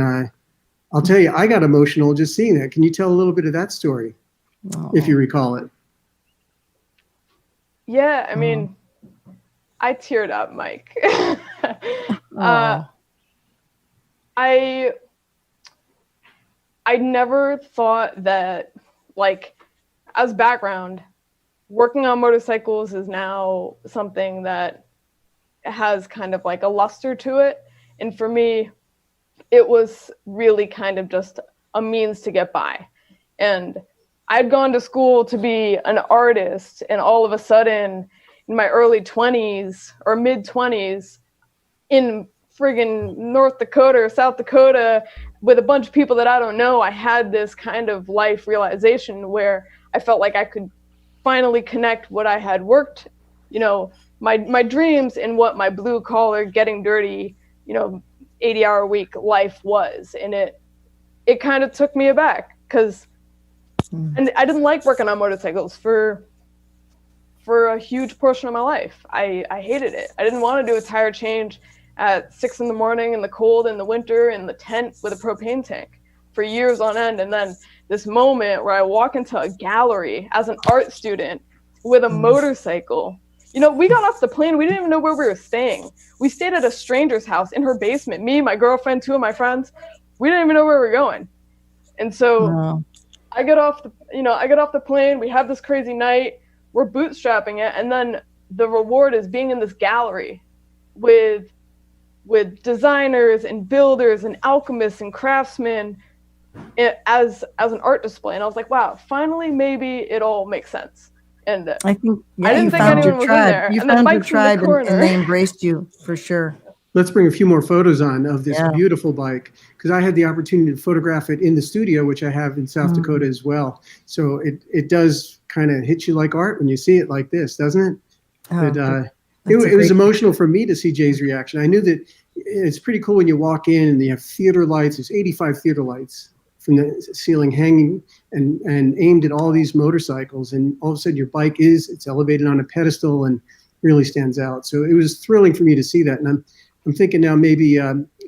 I'll tell you, I got emotional just seeing that. Can you tell a little bit of that story, if you recall it? Yeah, I mean, I teared up, Mike. I never thought that, like, as background, working on motorcycles is now something that has kind of like a luster to it. And for me, it was really kind of just a means to get by. And I'd gone to school to be an artist, and all of a sudden, in my early 20s or mid 20s, in friggin' North Dakota or South Dakota with a bunch of people that I don't know, I had this kind of life realization where I felt like I could finally connect what I had worked, you know, my dreams and what my blue collar, getting dirty, you know, 80-hour week life was. And it kind of took me aback, because and I didn't like working on motorcycles for a huge portion of my life. I hated it. I didn't want to do a tire change at 6 a.m. in the cold, in the winter, in the tent with a propane tank for years on end. And then this moment where I walk into a gallery as an art student with a motorcycle. You know, we got off the plane. We didn't even know where we were staying. We stayed at a stranger's house in her basement. Me, my girlfriend, 2 of my friends. We didn't even know where we were going. And so I get off the plane. We have this crazy night. We're bootstrapping it. And then the reward is being in this gallery with designers and builders and alchemists and craftsmen as an art display. And I was like, wow, finally, maybe it all makes sense. And I think I didn't think anyone was in there. You and then found your bikes in the tribe, corner. and they embraced you for sure. Let's bring a few more photos on of this beautiful bike, because I had the opportunity to photograph it in the studio, which I have in South Dakota as well. So it does kind of hit you like art when you see it like this, doesn't it? It was emotional for me to see Jay's reaction. I knew that it's pretty cool when you walk in and you have theater lights. There's 85 theater lights from the ceiling hanging and aimed at all these motorcycles. And all of a sudden your bike it's elevated on a pedestal and really stands out. So it was thrilling for me to see that. And I'm thinking now maybe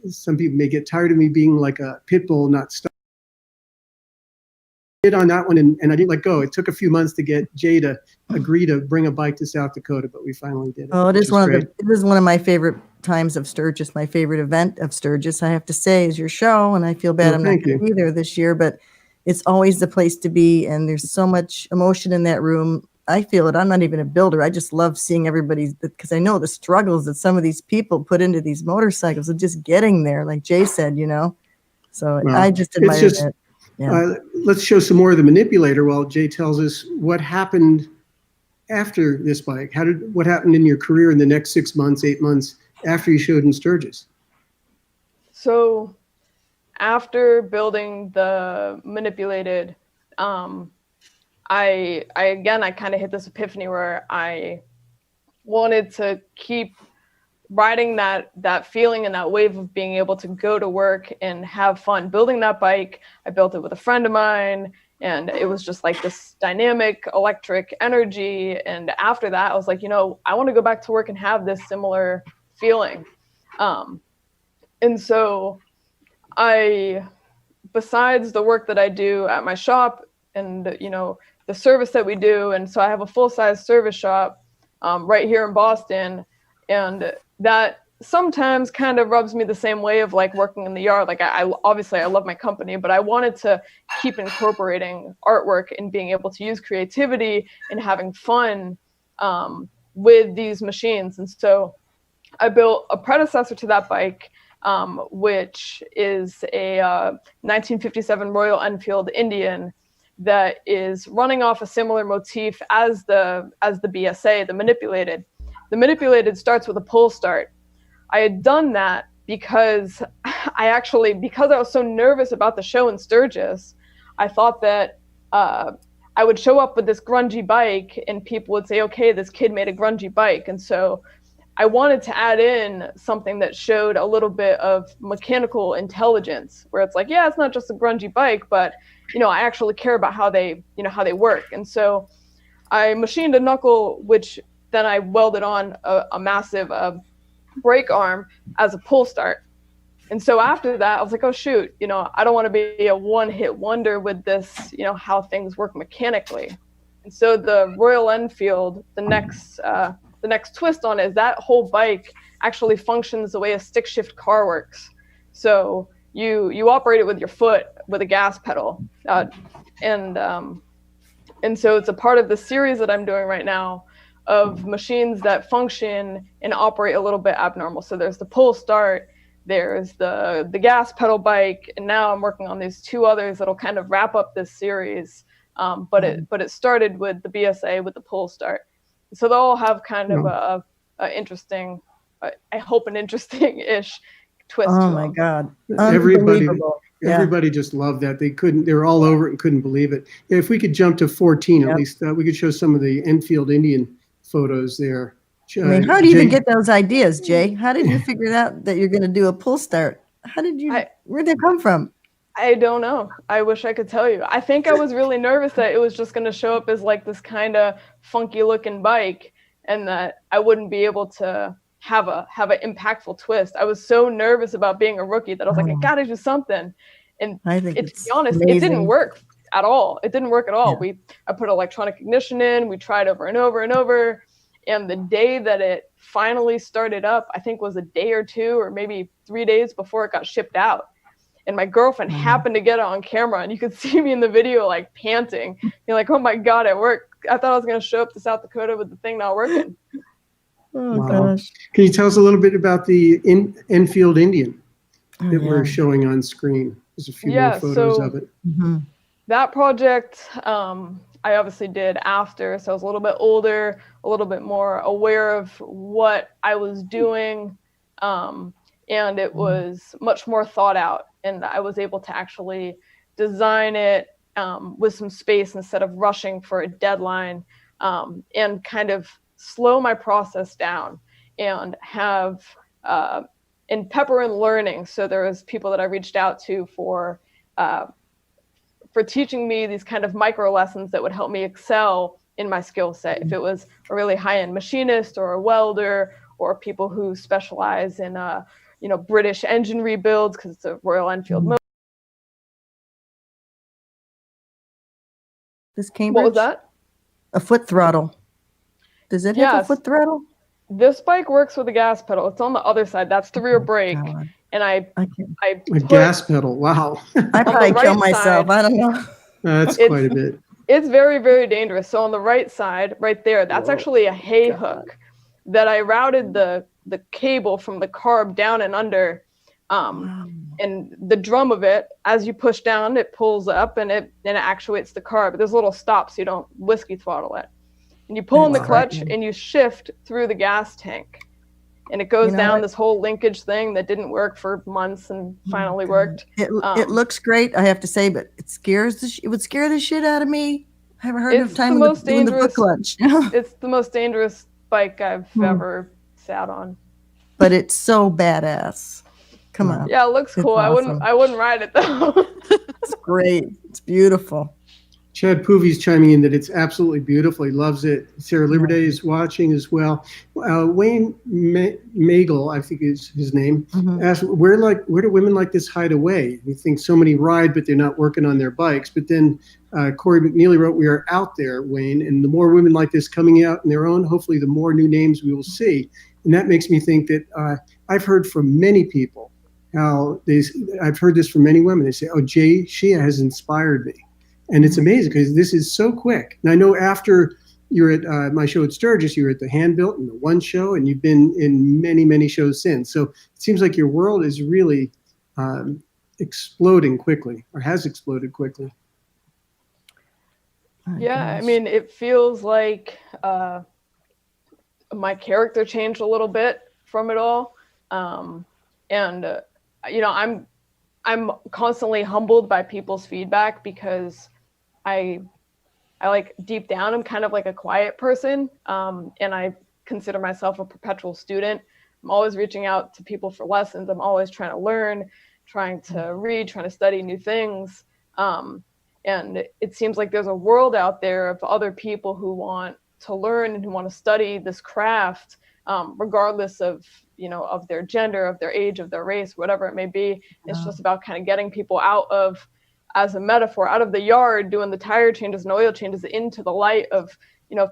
some people may get tired of me being like a pit bull, not stop. On that one, and I didn't let go. It took a few months to get Jay to agree to bring a bike to South Dakota, but we finally did it. Oh, it is one of my favorite times of Sturgis. My favorite event of Sturgis, I have to say, is your show, and I feel bad I'm not going to be there this year, but it's always the place to be, and there's so much emotion in that room. I feel it. I'm not even a builder. I just love seeing everybody, because I know the struggles that some of these people put into these motorcycles and just getting there, like Jay said, you know. So I just admire that. Yeah. Let's show some more of the manipulator while Jay tells us what happened after this bike. What happened in your career in the next 6 months, 8 months after you showed in Sturgis? So after building the manipulated, I kind of hit this epiphany where I wanted to keep riding that feeling and that wave of being able to go to work and have fun building that bike. I built it with a friend of mine, and it was just like this dynamic electric energy. And after that, I was like, I want to go back to work and have this similar feeling. And so besides the work that I do at my shop and, the service that we do, and so I have a full-size service shop right here in Boston, and that sometimes kind of rubs me the same way of like working in the yard. Like I obviously I love my company, but I wanted to keep incorporating artwork and being able to use creativity and having fun with these machines. And so I built a predecessor to that bike, which is a 1957 Royal Enfield Indian that is running off a similar motif as the BSA, the manipulated. The manipulated starts with a pull start. I had done that because I was so nervous about the show in Sturgis. I thought that I would show up with this grungy bike and people would say, okay, this kid made a grungy bike. And so I wanted to add in something that showed a little bit of mechanical intelligence, where it's like, yeah, it's not just a grungy bike, but I actually care about how they work. And so I machined a knuckle, which then I welded on a massive brake arm as a pull start. And so after that, I was like, oh shoot, I don't want to be a one-hit wonder with this, how things work mechanically. And so the Royal Enfield, the next twist on it is that whole bike actually functions the way a stick shift car works. So you operate it with your foot with a gas pedal, and so it's a part of the series that I'm doing right now of machines that function and operate a little bit abnormal. So there's the pull start, there's the gas pedal bike, and now I'm working on these two others that'll kind of wrap up this series. But it started with the BSA with the pull start. So they'll all have kind of a interesting, I hope an interesting-ish twist. Oh to my them. God! Everybody just loved that. They were all over it and couldn't believe it. Yeah, if we could jump to 14, at least we could show some of the Enfield Indian photos there. I mean, how do you even get those ideas, Jay? How did you figure out that you're going to do a pull start? Where'd they come from? I don't know. I wish I could tell you. I think I was really nervous that it was just going to show up as like this kind of funky looking bike, and that I wouldn't be able to have an impactful twist. I was so nervous about being a rookie that I was like, I got to do something. And to be honest, it didn't work at all. It didn't work at all. Yeah. I put electronic ignition in. We tried over and over and over. And the day that it finally started up, I think was a day or two or maybe 3 days before it got shipped out. And my girlfriend happened to get it on camera, and you could see me in the video like panting. You're like, oh my God, it worked. I thought I was going to show up to South Dakota with the thing not working. Oh gosh. Can you tell us a little bit about the Enfield Indian that we're showing on screen? There's a few more photos of it. Mm-hmm. That project, I obviously did after, so I was a little bit older, a little bit more aware of what I was doing, and it was much more thought out, and I was able to actually design it with some space instead of rushing for a deadline, and kind of slow my process down and have and pepper in learning. So there was people that I reached out to for teaching me these kind of micro lessons that would help me excel in my skill set. If it was a really high-end machinist or a welder, or people who specialize in British engine rebuilds because it's a Royal Enfield motor. This Cambridge? What was that? A foot throttle. Does it have a foot throttle? This bike works with a gas pedal. It's on the other side. That's the rear brake. God. And I a gas pedal. Wow. I probably kill myself. I don't know. That's quite a bit. It's very, very dangerous. So on the right side, right there, that's actually a hay hook that I routed the cable from the carb down and under. And the drum of it, as you push down, it pulls up and it actuates the carb. There's a little stop so you don't whiskey throttle it. And you pull in the clutch and you shift through the gas tank. And it goes down this whole linkage thing that didn't work for months and finally worked. It looks great, I have to say, but it would scare the shit out of me. I haven't heard of time doing the foot clutch. It's the most dangerous bike I've ever sat on. but it's so badass. Come on. Yeah, it looks It's cool. awesome. I wouldn't ride it though. It's great. It's beautiful. Chad Poovy's chiming in that it's absolutely beautiful. He loves it. Sarah Liberday is watching as well. Wayne Magel, I think is his name, asked, where do women like this hide away? We think so many ride, but they're not working on their bikes. But then Corey McNeely wrote, we are out there, Wayne, and the more women like this coming out on their own, hopefully the more new names we will see. And that makes me think that I've heard from many people I've heard this from many women. They say, oh, Shia has inspired me. And it's amazing because this is so quick. And I know after you're at my show at Sturgis, you were at the Hand Built and the One Show, and you've been in many, many shows since. So it seems like your world is really exploding quickly, or has exploded quickly. Yeah, I mean, it feels like my character changed a little bit from it all. I'm constantly humbled by people's feedback because I like deep down, I'm kind of like a quiet person. And I consider myself a perpetual student. I'm always reaching out to people for lessons. I'm always trying to learn, trying to read, trying to study new things. And it seems like there's a world out there of other people who want to learn and who want to study this craft, regardless of their gender, of their age, of their race, whatever it may be. It's just about kind of getting people out of, as a metaphor, out of the yard, doing the tire changes and oil changes into the light of,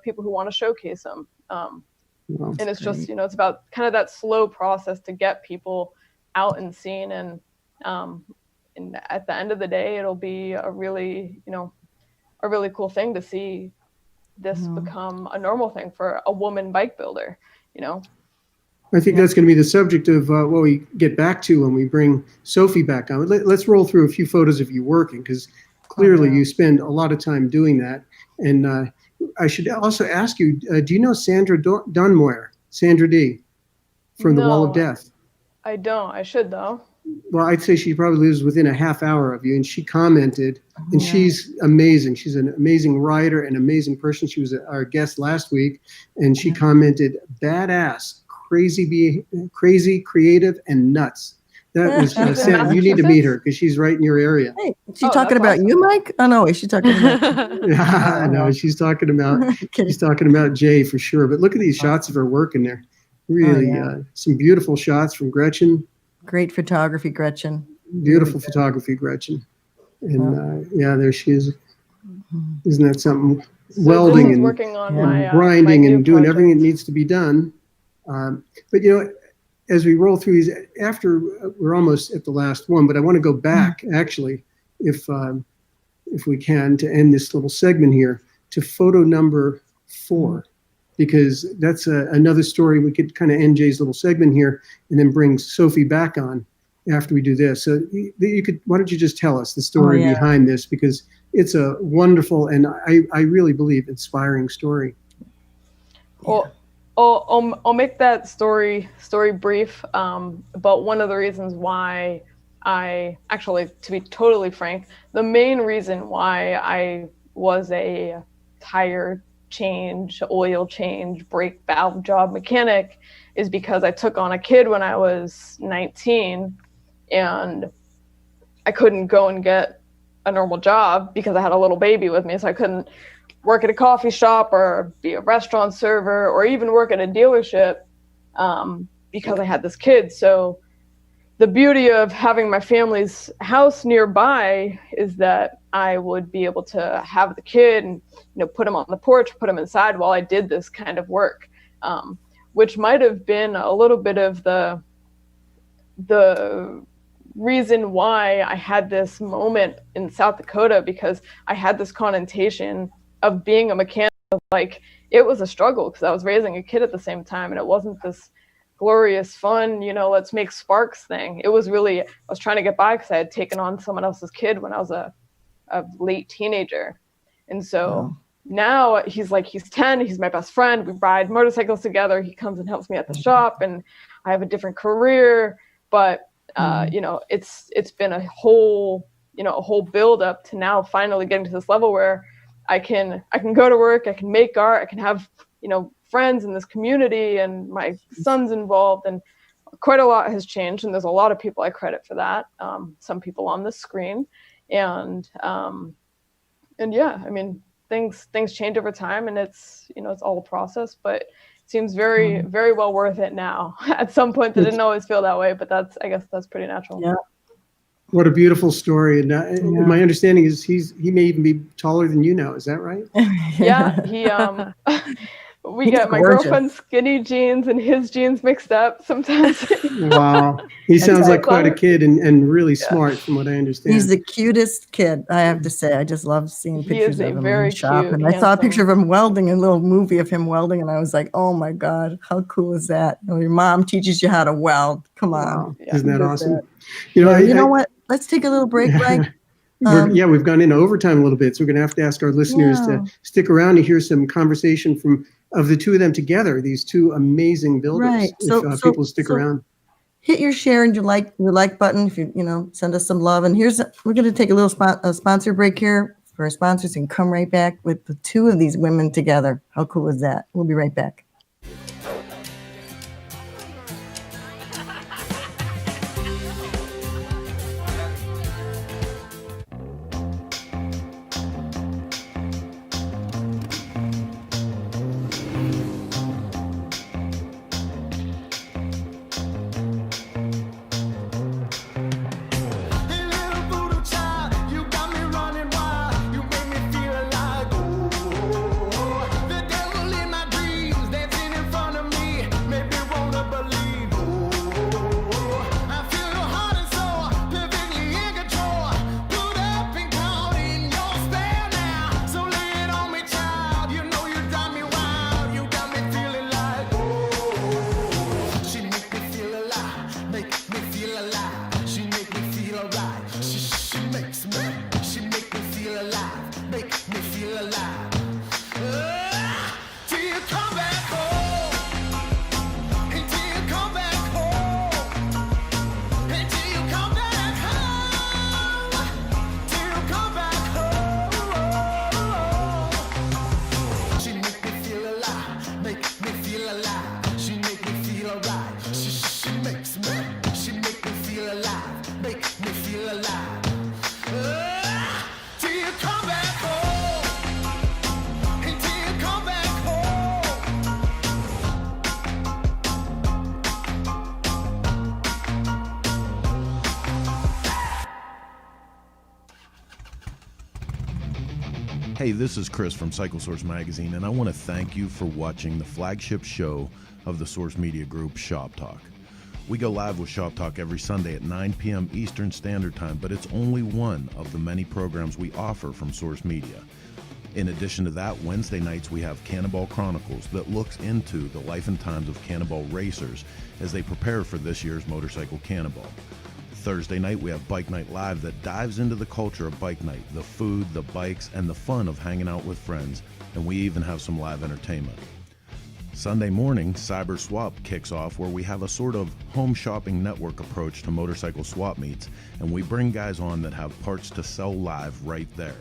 people who want to showcase them. And it's just, it's about kind of that slow process to get people out and seen. And at the end of the day, it'll be a really cool thing to see this become a normal thing for a woman bike builder, I think that's going to be the subject of what we get back to when we bring Sofi back on. Let's roll through a few photos of you working, because clearly you spend a lot of time doing that. And I should also ask you, do you know Sandra Dunmoyer, Sandra D, from The Wall of Death? I don't. I should, though. Well, I'd say she probably lives within a half hour of you, and she commented, and she's amazing. She's an amazing writer and amazing person. She was our guest last week, and she commented, badass. Crazy, creative, and nuts. That was Sam. You need to meet her because she's right in your area. Hey, is she talking about you, Mike? Oh no, is she talking about? No, she's talking about Jay for sure. But look at these shots of her working there. Really, some beautiful shots from Gretchen. Great photography, Gretchen. Beautiful photography, Gretchen. And there she is. Isn't that something? So welding and working on my, grinding and doing project. everything that needs to be done. But as we roll through these, after we're almost at the last one, but I want to go back actually, if we can, to end this little segment here to photo number 4, because that's another story. We could kind of end Jay's little segment here and then bring Sofi back on after we do this. So why don't you just tell us the story behind this, because it's a wonderful and I really believe inspiring story. Well, I'll make that story brief, but one of the reasons why to be totally frank, the main reason why I was a tire change, oil change, brake valve job mechanic is because I took on a kid when I was 19 and I couldn't go and get a normal job because I had a little baby with me, so I couldn't work at a coffee shop or be a restaurant server or even work at a dealership because I had this kid. So the beauty of having my family's house nearby is that I would be able to have the kid and put him on the porch, put him inside while I did this kind of work, which might have been a little bit of the reason why I had this moment in South Dakota, because I had this connotation of being a mechanic. Like, it was a struggle because I was raising a kid at the same time, and it wasn't this glorious fun, let's make sparks thing. It was really, I was trying to get by because I had taken on someone else's kid when I was a late teenager. And so now he's 10, he's my best friend. We ride motorcycles together. He comes and helps me at the shop, and I have a different career, but it's been a whole build up to now finally getting to this level where I can go to work, I can make art, I can have, friends in this community, and my son's involved, and quite a lot has changed, and there's a lot of people I credit for that. Some people on the screen, and yeah, I mean, things change over time, and it's all a process, but it seems very, very well worth it now. At some point, I didn't always feel that way, but I guess that's pretty natural. Yeah. What a beautiful story. And my understanding is he may even be taller than you now. Is that right? Yeah, he we get my girlfriend's skinny jeans and his jeans mixed up sometimes. Wow. He sounds like quite a kid and really smart from what I understand. He's the cutest kid, I have to say. I just love seeing pictures of him in the shop. Cute, and I saw a picture of him welding, a little movie of him welding, and I was like, oh my God, how cool is that? Your mom teaches you how to weld. Come on. Wow. Isn't that awesome? That. You know what? Let's take a little break, right? We've gone into overtime a little bit, so we're going to have to ask our listeners to stick around to hear some conversation of the two of them together, these two amazing builders. Right. If people stick around. Hit your share and your like button if you send us some love. And we're going to take a little sponsor break here for our sponsors and come right back with the two of these women together. How cool is that? We'll be right back. Hey, this is Chris from Cycle Source Magazine, and I want to thank you for watching the flagship show of the Source Media Group, Shop Talk. We go live with Shop Talk every Sunday at 9 p.m. Eastern Standard Time, but it's only one of the many programs we offer from Source Media. In addition to that, Wednesday nights we have Cannonball Chronicles that looks into the life and times of Cannonball racers as they prepare for this year's Motorcycle Cannonball. Thursday night, we have Bike Night Live that dives into the culture of bike night, the food, the bikes, and the fun of hanging out with friends, and we even have some live entertainment. Sunday morning, Cyber Swap kicks off, where we have a sort of home shopping network approach to motorcycle swap meets, and we bring guys on that have parts to sell live right there.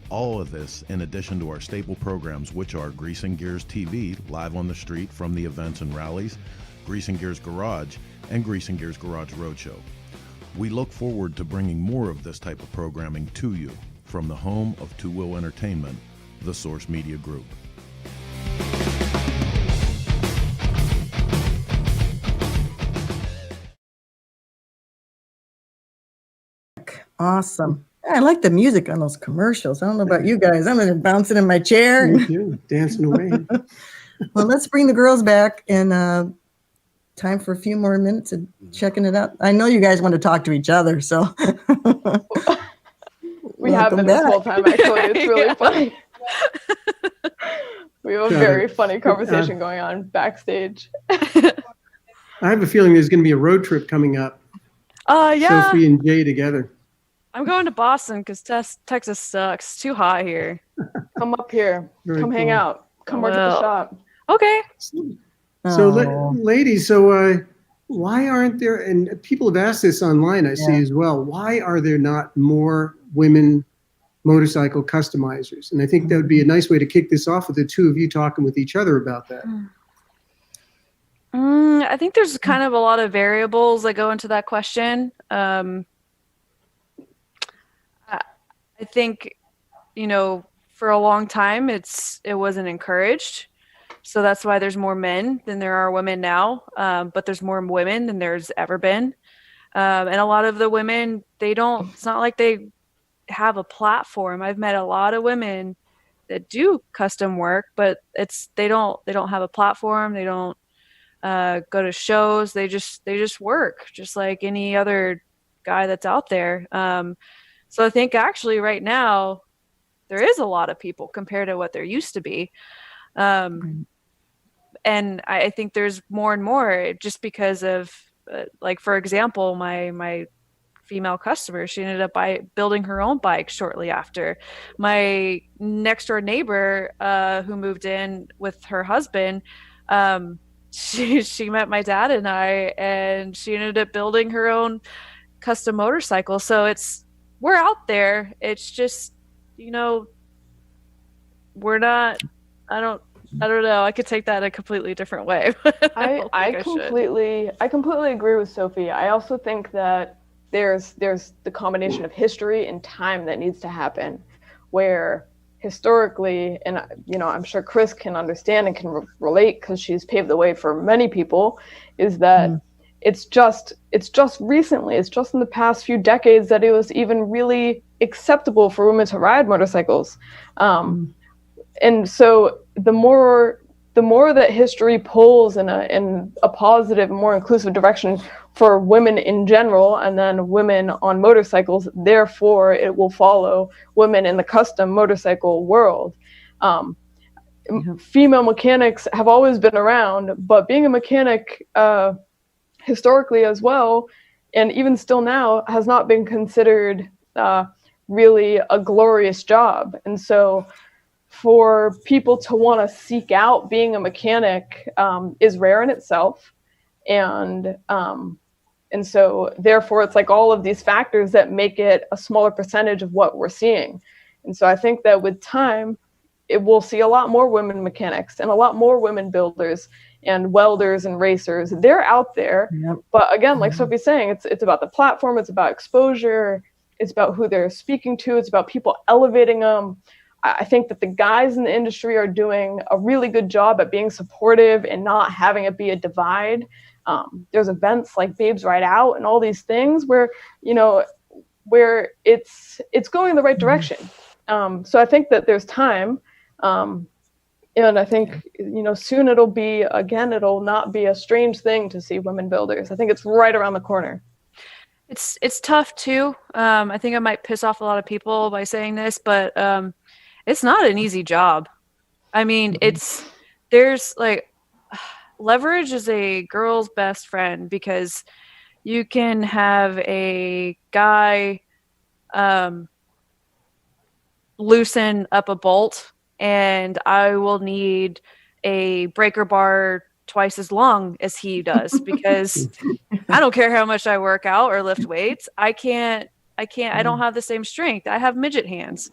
All of this in addition to our staple programs, which are Grease and Gears TV, live on the street from the events and rallies, Grease and Gears Garage, and Grease and Gears Garage Roadshow. We look forward to bringing more of this type of programming to you from the home of Two Wheel Entertainment, the Source Media Group. Awesome. I like the music on those commercials. I don't know about you guys. I'm gonna bouncing in my chair. Me too, dancing away. Well, let's bring the girls back and time for a few more minutes of checking it out. I know you guys want to talk to each other, so we have been this whole time. Actually, it's really funny. We have a very funny conversation going on backstage. I have a feeling there's going to be a road trip coming up. Yeah. Sofi and Jay together. I'm going to Boston because Texas sucks. It's too hot here. Come up here. Come hang out. Come work at the shop. Okay. So, ladies, why aren't there, and people have asked this online, I see as well, why are there not more women motorcycle customizers? And I think that would be a nice way to kick this off with the two of you talking with each other about that. I think there's kind of a lot of variables that go into that question. I think, for a long time it wasn't encouraged. So that's why there's more men than there are women now. But there's more women than there's ever been. And a lot of the women, it's not like they have a platform. I've met a lot of women that do custom work, but they don't have a platform. They don't go to shows. They just work just like any other guy that's out there. So I think actually right now there is a lot of people compared to what there used to be. And I think there's more and more just because of like, for example, my female customer, she ended up building her own bike shortly after. My next door neighbor who moved in with her husband, she met my dad and I, and she ended up building her own custom motorcycle. So we're out there. It's just, we're not, I don't know. I could take that a completely different way. I completely agree with Sophie. I also think that there's the combination of history and time that needs to happen, where historically, and I'm sure Cris can understand and can relate because she's paved the way for many people, is that it's just recently, it's just in the past few decades that it was even really acceptable for women to ride motorcycles. And so the more that history pulls in a positive, more inclusive direction for women in general, and then women on motorcycles, therefore it will follow women in the custom motorcycle world. Female mechanics have always been around, but being a mechanic historically as well, and even still now, has not been considered really a glorious job. And so for people to want to seek out being a mechanic is rare in itself. And so therefore it's like all of these factors that make it a smaller percentage of what we're seeing. And so I think that with time, it will see a lot more women mechanics and a lot more women builders and welders and racers. They're out there. Yep. But again, like Sophie's saying, it's about the platform, it's about exposure, it's about who they're speaking to, it's about people elevating them. I think that the guys in the industry are doing a really good job at being supportive and not having it be a divide. There's events like Babes Ride Out and all these things where it's going in the right direction. So I think that there's time. And I think, soon it'll not be a strange thing to see women builders. I think it's right around the corner. It's tough too. I think I might piss off a lot of people by saying this, but it's not an easy job. I mean, there's like, leverage is a girl's best friend, because you can have a guy loosen up a bolt, and I will need a breaker bar twice as long as he does, because I don't care how much I work out or lift weights. I don't have the same strength. I have midget hands.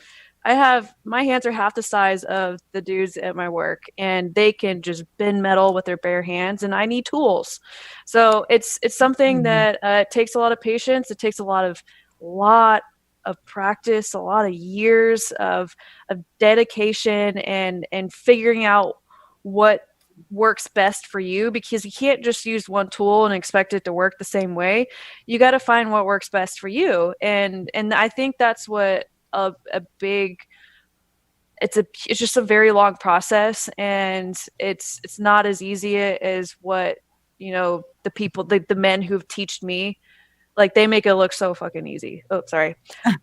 My hands are half the size of the dudes at my work, and they can just bend metal with their bare hands, and I need tools. So it's something that takes a lot of patience. It takes a lot of practice, a lot of years of dedication and figuring out what works best for you, because you can't just use one tool and expect it to work the same way. You got to find what works best for you. And I think that's what it's just a very long process, and it's not as easy as what, the people, the men who've taught me, like, they make it look so fucking easy. Oh, sorry.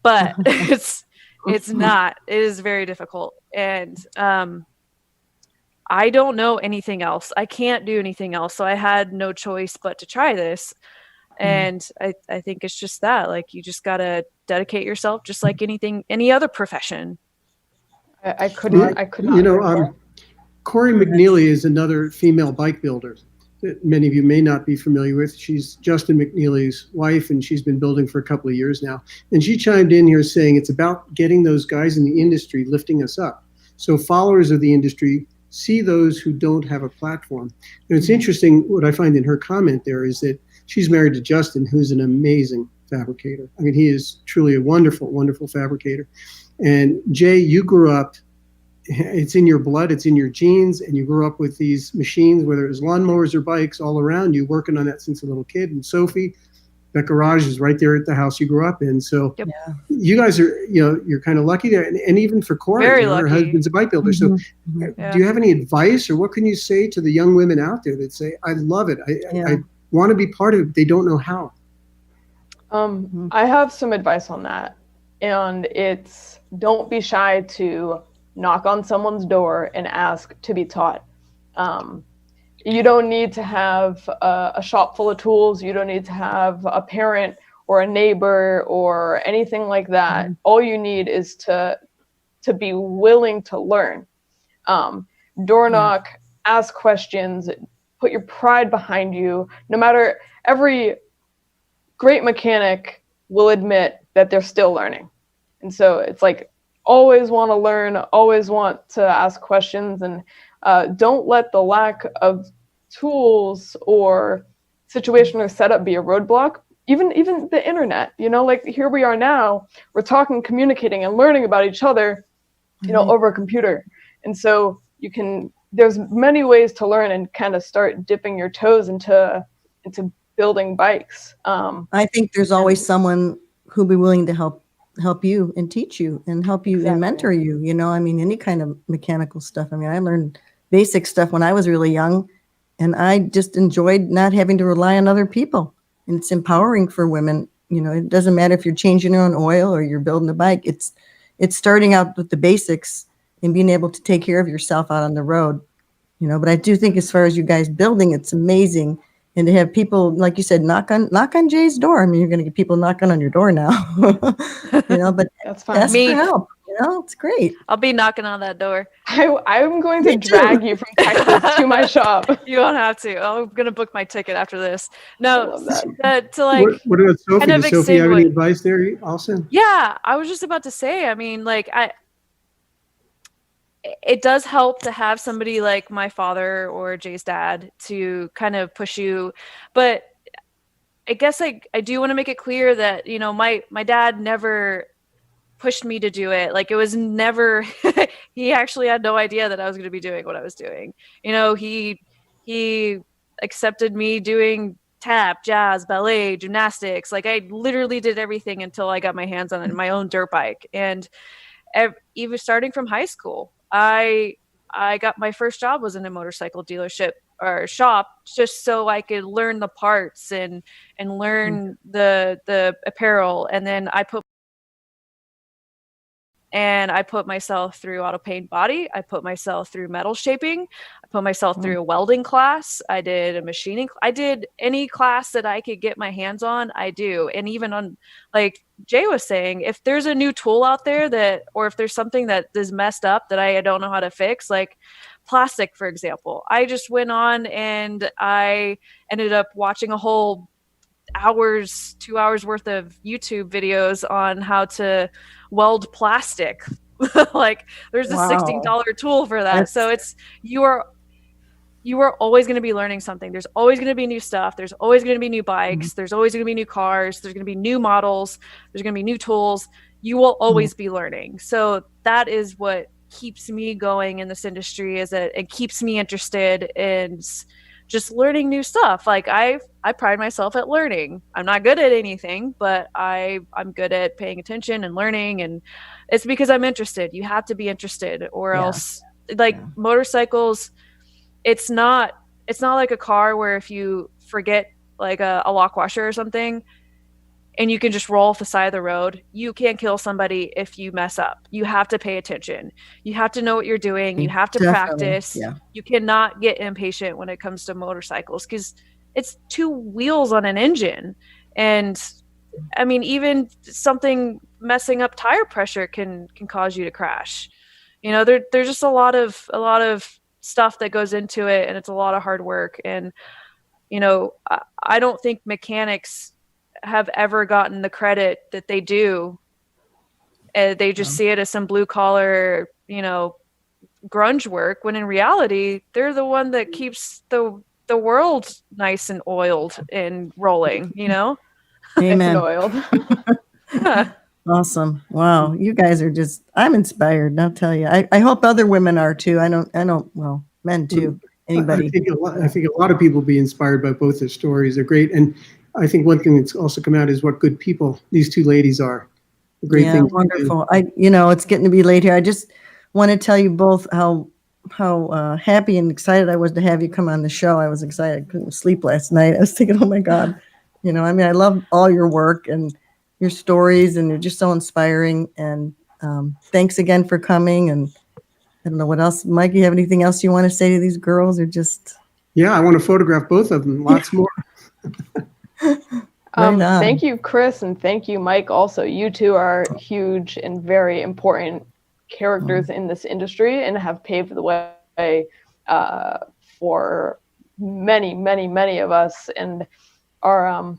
But it's not. It is very difficult. And I don't know anything else. I can't do anything else. So I had no choice but to try this. And I think it's just that, like, you just got to dedicate yourself just like any other profession. I could not. Corey McNeely is another female bike builder that many of you may not be familiar with. She's Justin McNeely's wife, and she's been building for a couple of years now. And she chimed in here saying it's about getting those guys in the industry lifting us up. So followers of the industry see those who don't have a platform. And it's interesting, what I find in her comment there is that she's married to Justin, who's an amazing fabricator. I mean, he is truly a wonderful, wonderful fabricator. And Jay, you grew up, it's in your blood, it's in your genes, and you grew up with these machines, whether it was lawnmowers or bikes, all around you, working on that since a little kid. And Sofi, that garage is right there at the house you grew up in. So Yep. you guys are, you're kind of lucky there. And even for Cora, Very her lucky. husband's a bike builder. So do you have any advice, or what can you say to the young women out there that say, I love it, I want to be part of it, but they don't know how? I have some advice on that. And it's, don't be shy to knock on someone's door and ask to be taught. You don't need to have a shop full of tools. You don't need to have a parent or a neighbor or anything like that. All you need is to be willing to learn. Door knock, ask questions, put your pride behind you. No matter, every great mechanic will admit that they're still learning. And so it's like, always want to learn, always want to ask questions, and don't let the lack of tools or situation or setup be a roadblock. Even the internet, like here we are now, we're talking, communicating, and learning about each other, over a computer. And so there's many ways to learn and kind of start dipping your toes into building bikes. I think there's always someone who'll be willing to help you and teach you and help you and mentor you. I mean, any kind of mechanical stuff. I mean, I learned basic stuff when I was really young, and I just enjoyed not having to rely on other people. And it's empowering for women. It doesn't matter if you're changing your own oil or you're building a bike. It's starting out with the basics and being able to take care of yourself out on the road. But I do think, as far as you guys building, it's amazing. And to have people, like you said, knock on Jay's door. I mean, you're going to get people knocking on your door now, but that's fine. Ask for help. It's great. I'll be knocking on that door. I'm going to drag you from Texas to my shop. You won't have to. I'm going to book my ticket after this. No, to What about Sofi? kind of Does Sofi have any advice there also? Yeah, I was just about to say, I mean, it does help to have somebody like my father or Jay's dad to kind of push you. But I guess I do want to make it clear that, my dad never pushed me to do it. Like, it was never, he actually had no idea that I was going to be doing what I was doing. He accepted me doing tap, jazz, ballet, gymnastics. Like, I literally did everything until I got my hands on my own dirt bike. And even starting from high school, I got my first job was in a motorcycle dealership or shop, just so I could learn the parts and learn the apparel. And then I put myself through auto paint body. I put myself through metal shaping. I put myself through a welding class. I did a machining. I did any class that I could get my hands on, I do. And even on, like Jay was saying, if there's a new tool out there or if there's something that is messed up that I don't know how to fix, like plastic, for example, I just went on and I ended up watching a whole 2 hours worth of YouTube videos on how to weld plastic. Like, there's a $16 tool for that. So it's, you are always going to be learning something. There's always going to be new stuff. There's always going to be new bikes. There's always going to be new cars. There's going to be new models. There's going to be new tools. You will always be learning. So that is what keeps me going in this industry, is that it keeps me interested in just learning new stuff. Like, I pride myself at learning. I'm not good at anything, but I'm good at paying attention and learning, and it's because I'm interested. You have to be interested, or else, motorcycles, it's not like a car where if you forget like a lock washer or something and you can just roll off the side of the road, you can't kill somebody if you mess up. You have to pay attention. You have to know what you're doing. You have to practice. Yeah. You cannot get impatient when it comes to motorcycles, because it's two wheels on an engine. And I mean, even something messing up tire pressure can cause you to crash. There's just a lot of stuff that goes into it, and it's a lot of hard work. And, I don't think mechanics have ever gotten the credit that they do. They just see it as some blue collar, grunge work, when in reality they're the one that keeps the world nice and oiled and rolling, you know? Amen. Oiled. Awesome. Wow. You guys are just, I'm inspired. I'll tell you. I hope other women are too. I don't, well, men too. Anybody. I think a lot of people be inspired by both their stories. They're great. And I think one thing that's also come out is what good people these two ladies are. Great Yeah, thing. wonderful. It's getting to be late here. I just want to tell you both how happy and excited I was to have you come on the show. I was excited. I couldn't sleep last night. I was thinking, oh my God, I love all your work and your stories, and you're just so inspiring. And thanks again for coming. And I don't know what else, Mike. You have anything else you want to say to these girls, or just? Yeah, I want to photograph both of them. Lots more. Thank you, Chris, and thank you, Mike. Also, you two are huge and very important characters in this industry, and have paved the way for many, many, many of us, and are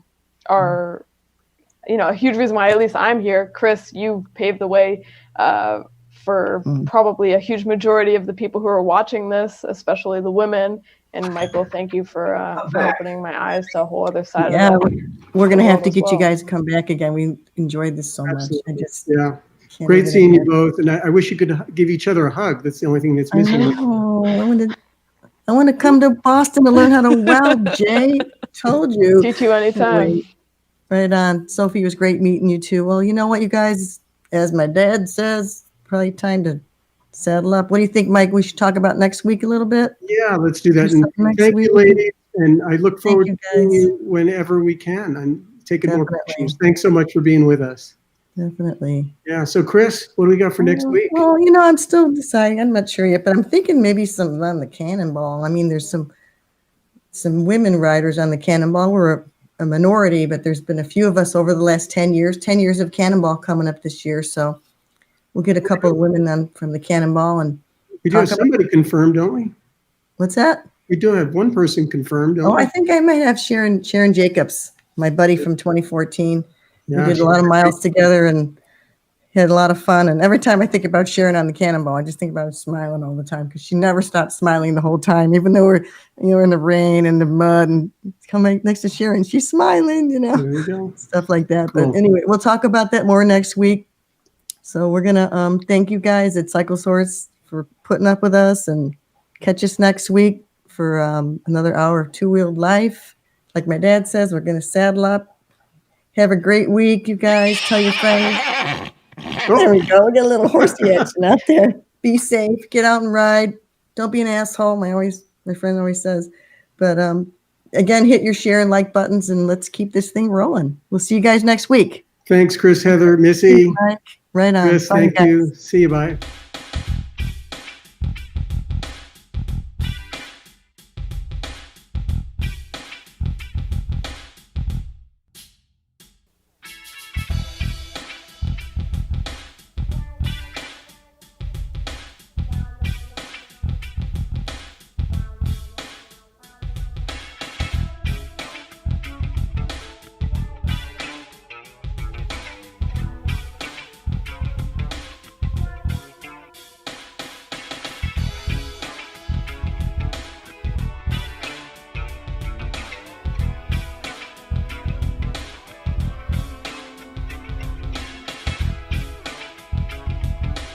a huge reason why at least I'm here. Chris, you paved the way for probably a huge majority of the people who are watching this, especially the women. And Michael, thank you for opening my eyes to a whole other side of it. We're going to have to get you guys to come back again. We enjoyed this so Absolutely. much. Great seeing you both. And I wish you could give each other a hug. That's the only thing that's missing. I want to come to Boston to learn how to weld, Jay. Told you. Teach you anytime. Right on. Sophie, it was great meeting you too. Well, you know what, you guys, as my dad says, probably time to saddle up. What do you think, Mike? We should talk about next week a little bit? Yeah, let's do that. And thank you, ladies. And I look forward to seeing you whenever we can. I'm taking more pictures. Thanks so much for being with us. Definitely. Yeah. So, Chris, what do we got for next week? Well, I'm still deciding. I'm not sure yet, but I'm thinking maybe some on the Cannonball. I mean, there's some women riders on the Cannonball. We're a minority, but there's been a few of us over the last 10 years. 10 years of Cannonball coming up this year. So we'll get a couple of women on from the Cannonball. And we do have somebody confirmed, don't we? What's that? We do have one person confirmed, don't we? I think I might have Sharon Jacobs, my buddy from 2014. Yeah, we did a lot of miles together and had a lot of fun. And every time I think about Sharon on the Cannonball, I just think about her smiling all the time, because she never stopped smiling the whole time, even though we're in the rain and the mud, and coming next to Sharon, she's smiling, There you go. stuff like that. Cool. But anyway, we'll talk about that more next week. So we're gonna thank you guys at Cycle Source for putting up with us, and catch us next week for another hour of two-wheeled life. Like my dad says, we're gonna saddle up. Have a great week, you guys. Tell your friends. There we go. We got a little horsey action out there. Be safe. Get out and ride. Don't be an asshole. My friend always says. But again, hit your share and like buttons, and let's keep this thing rolling. We'll see you guys next week. Thanks, Chris, Heather, Missy. Right on. Chris, Bye, thank guys. you. See you. Bye.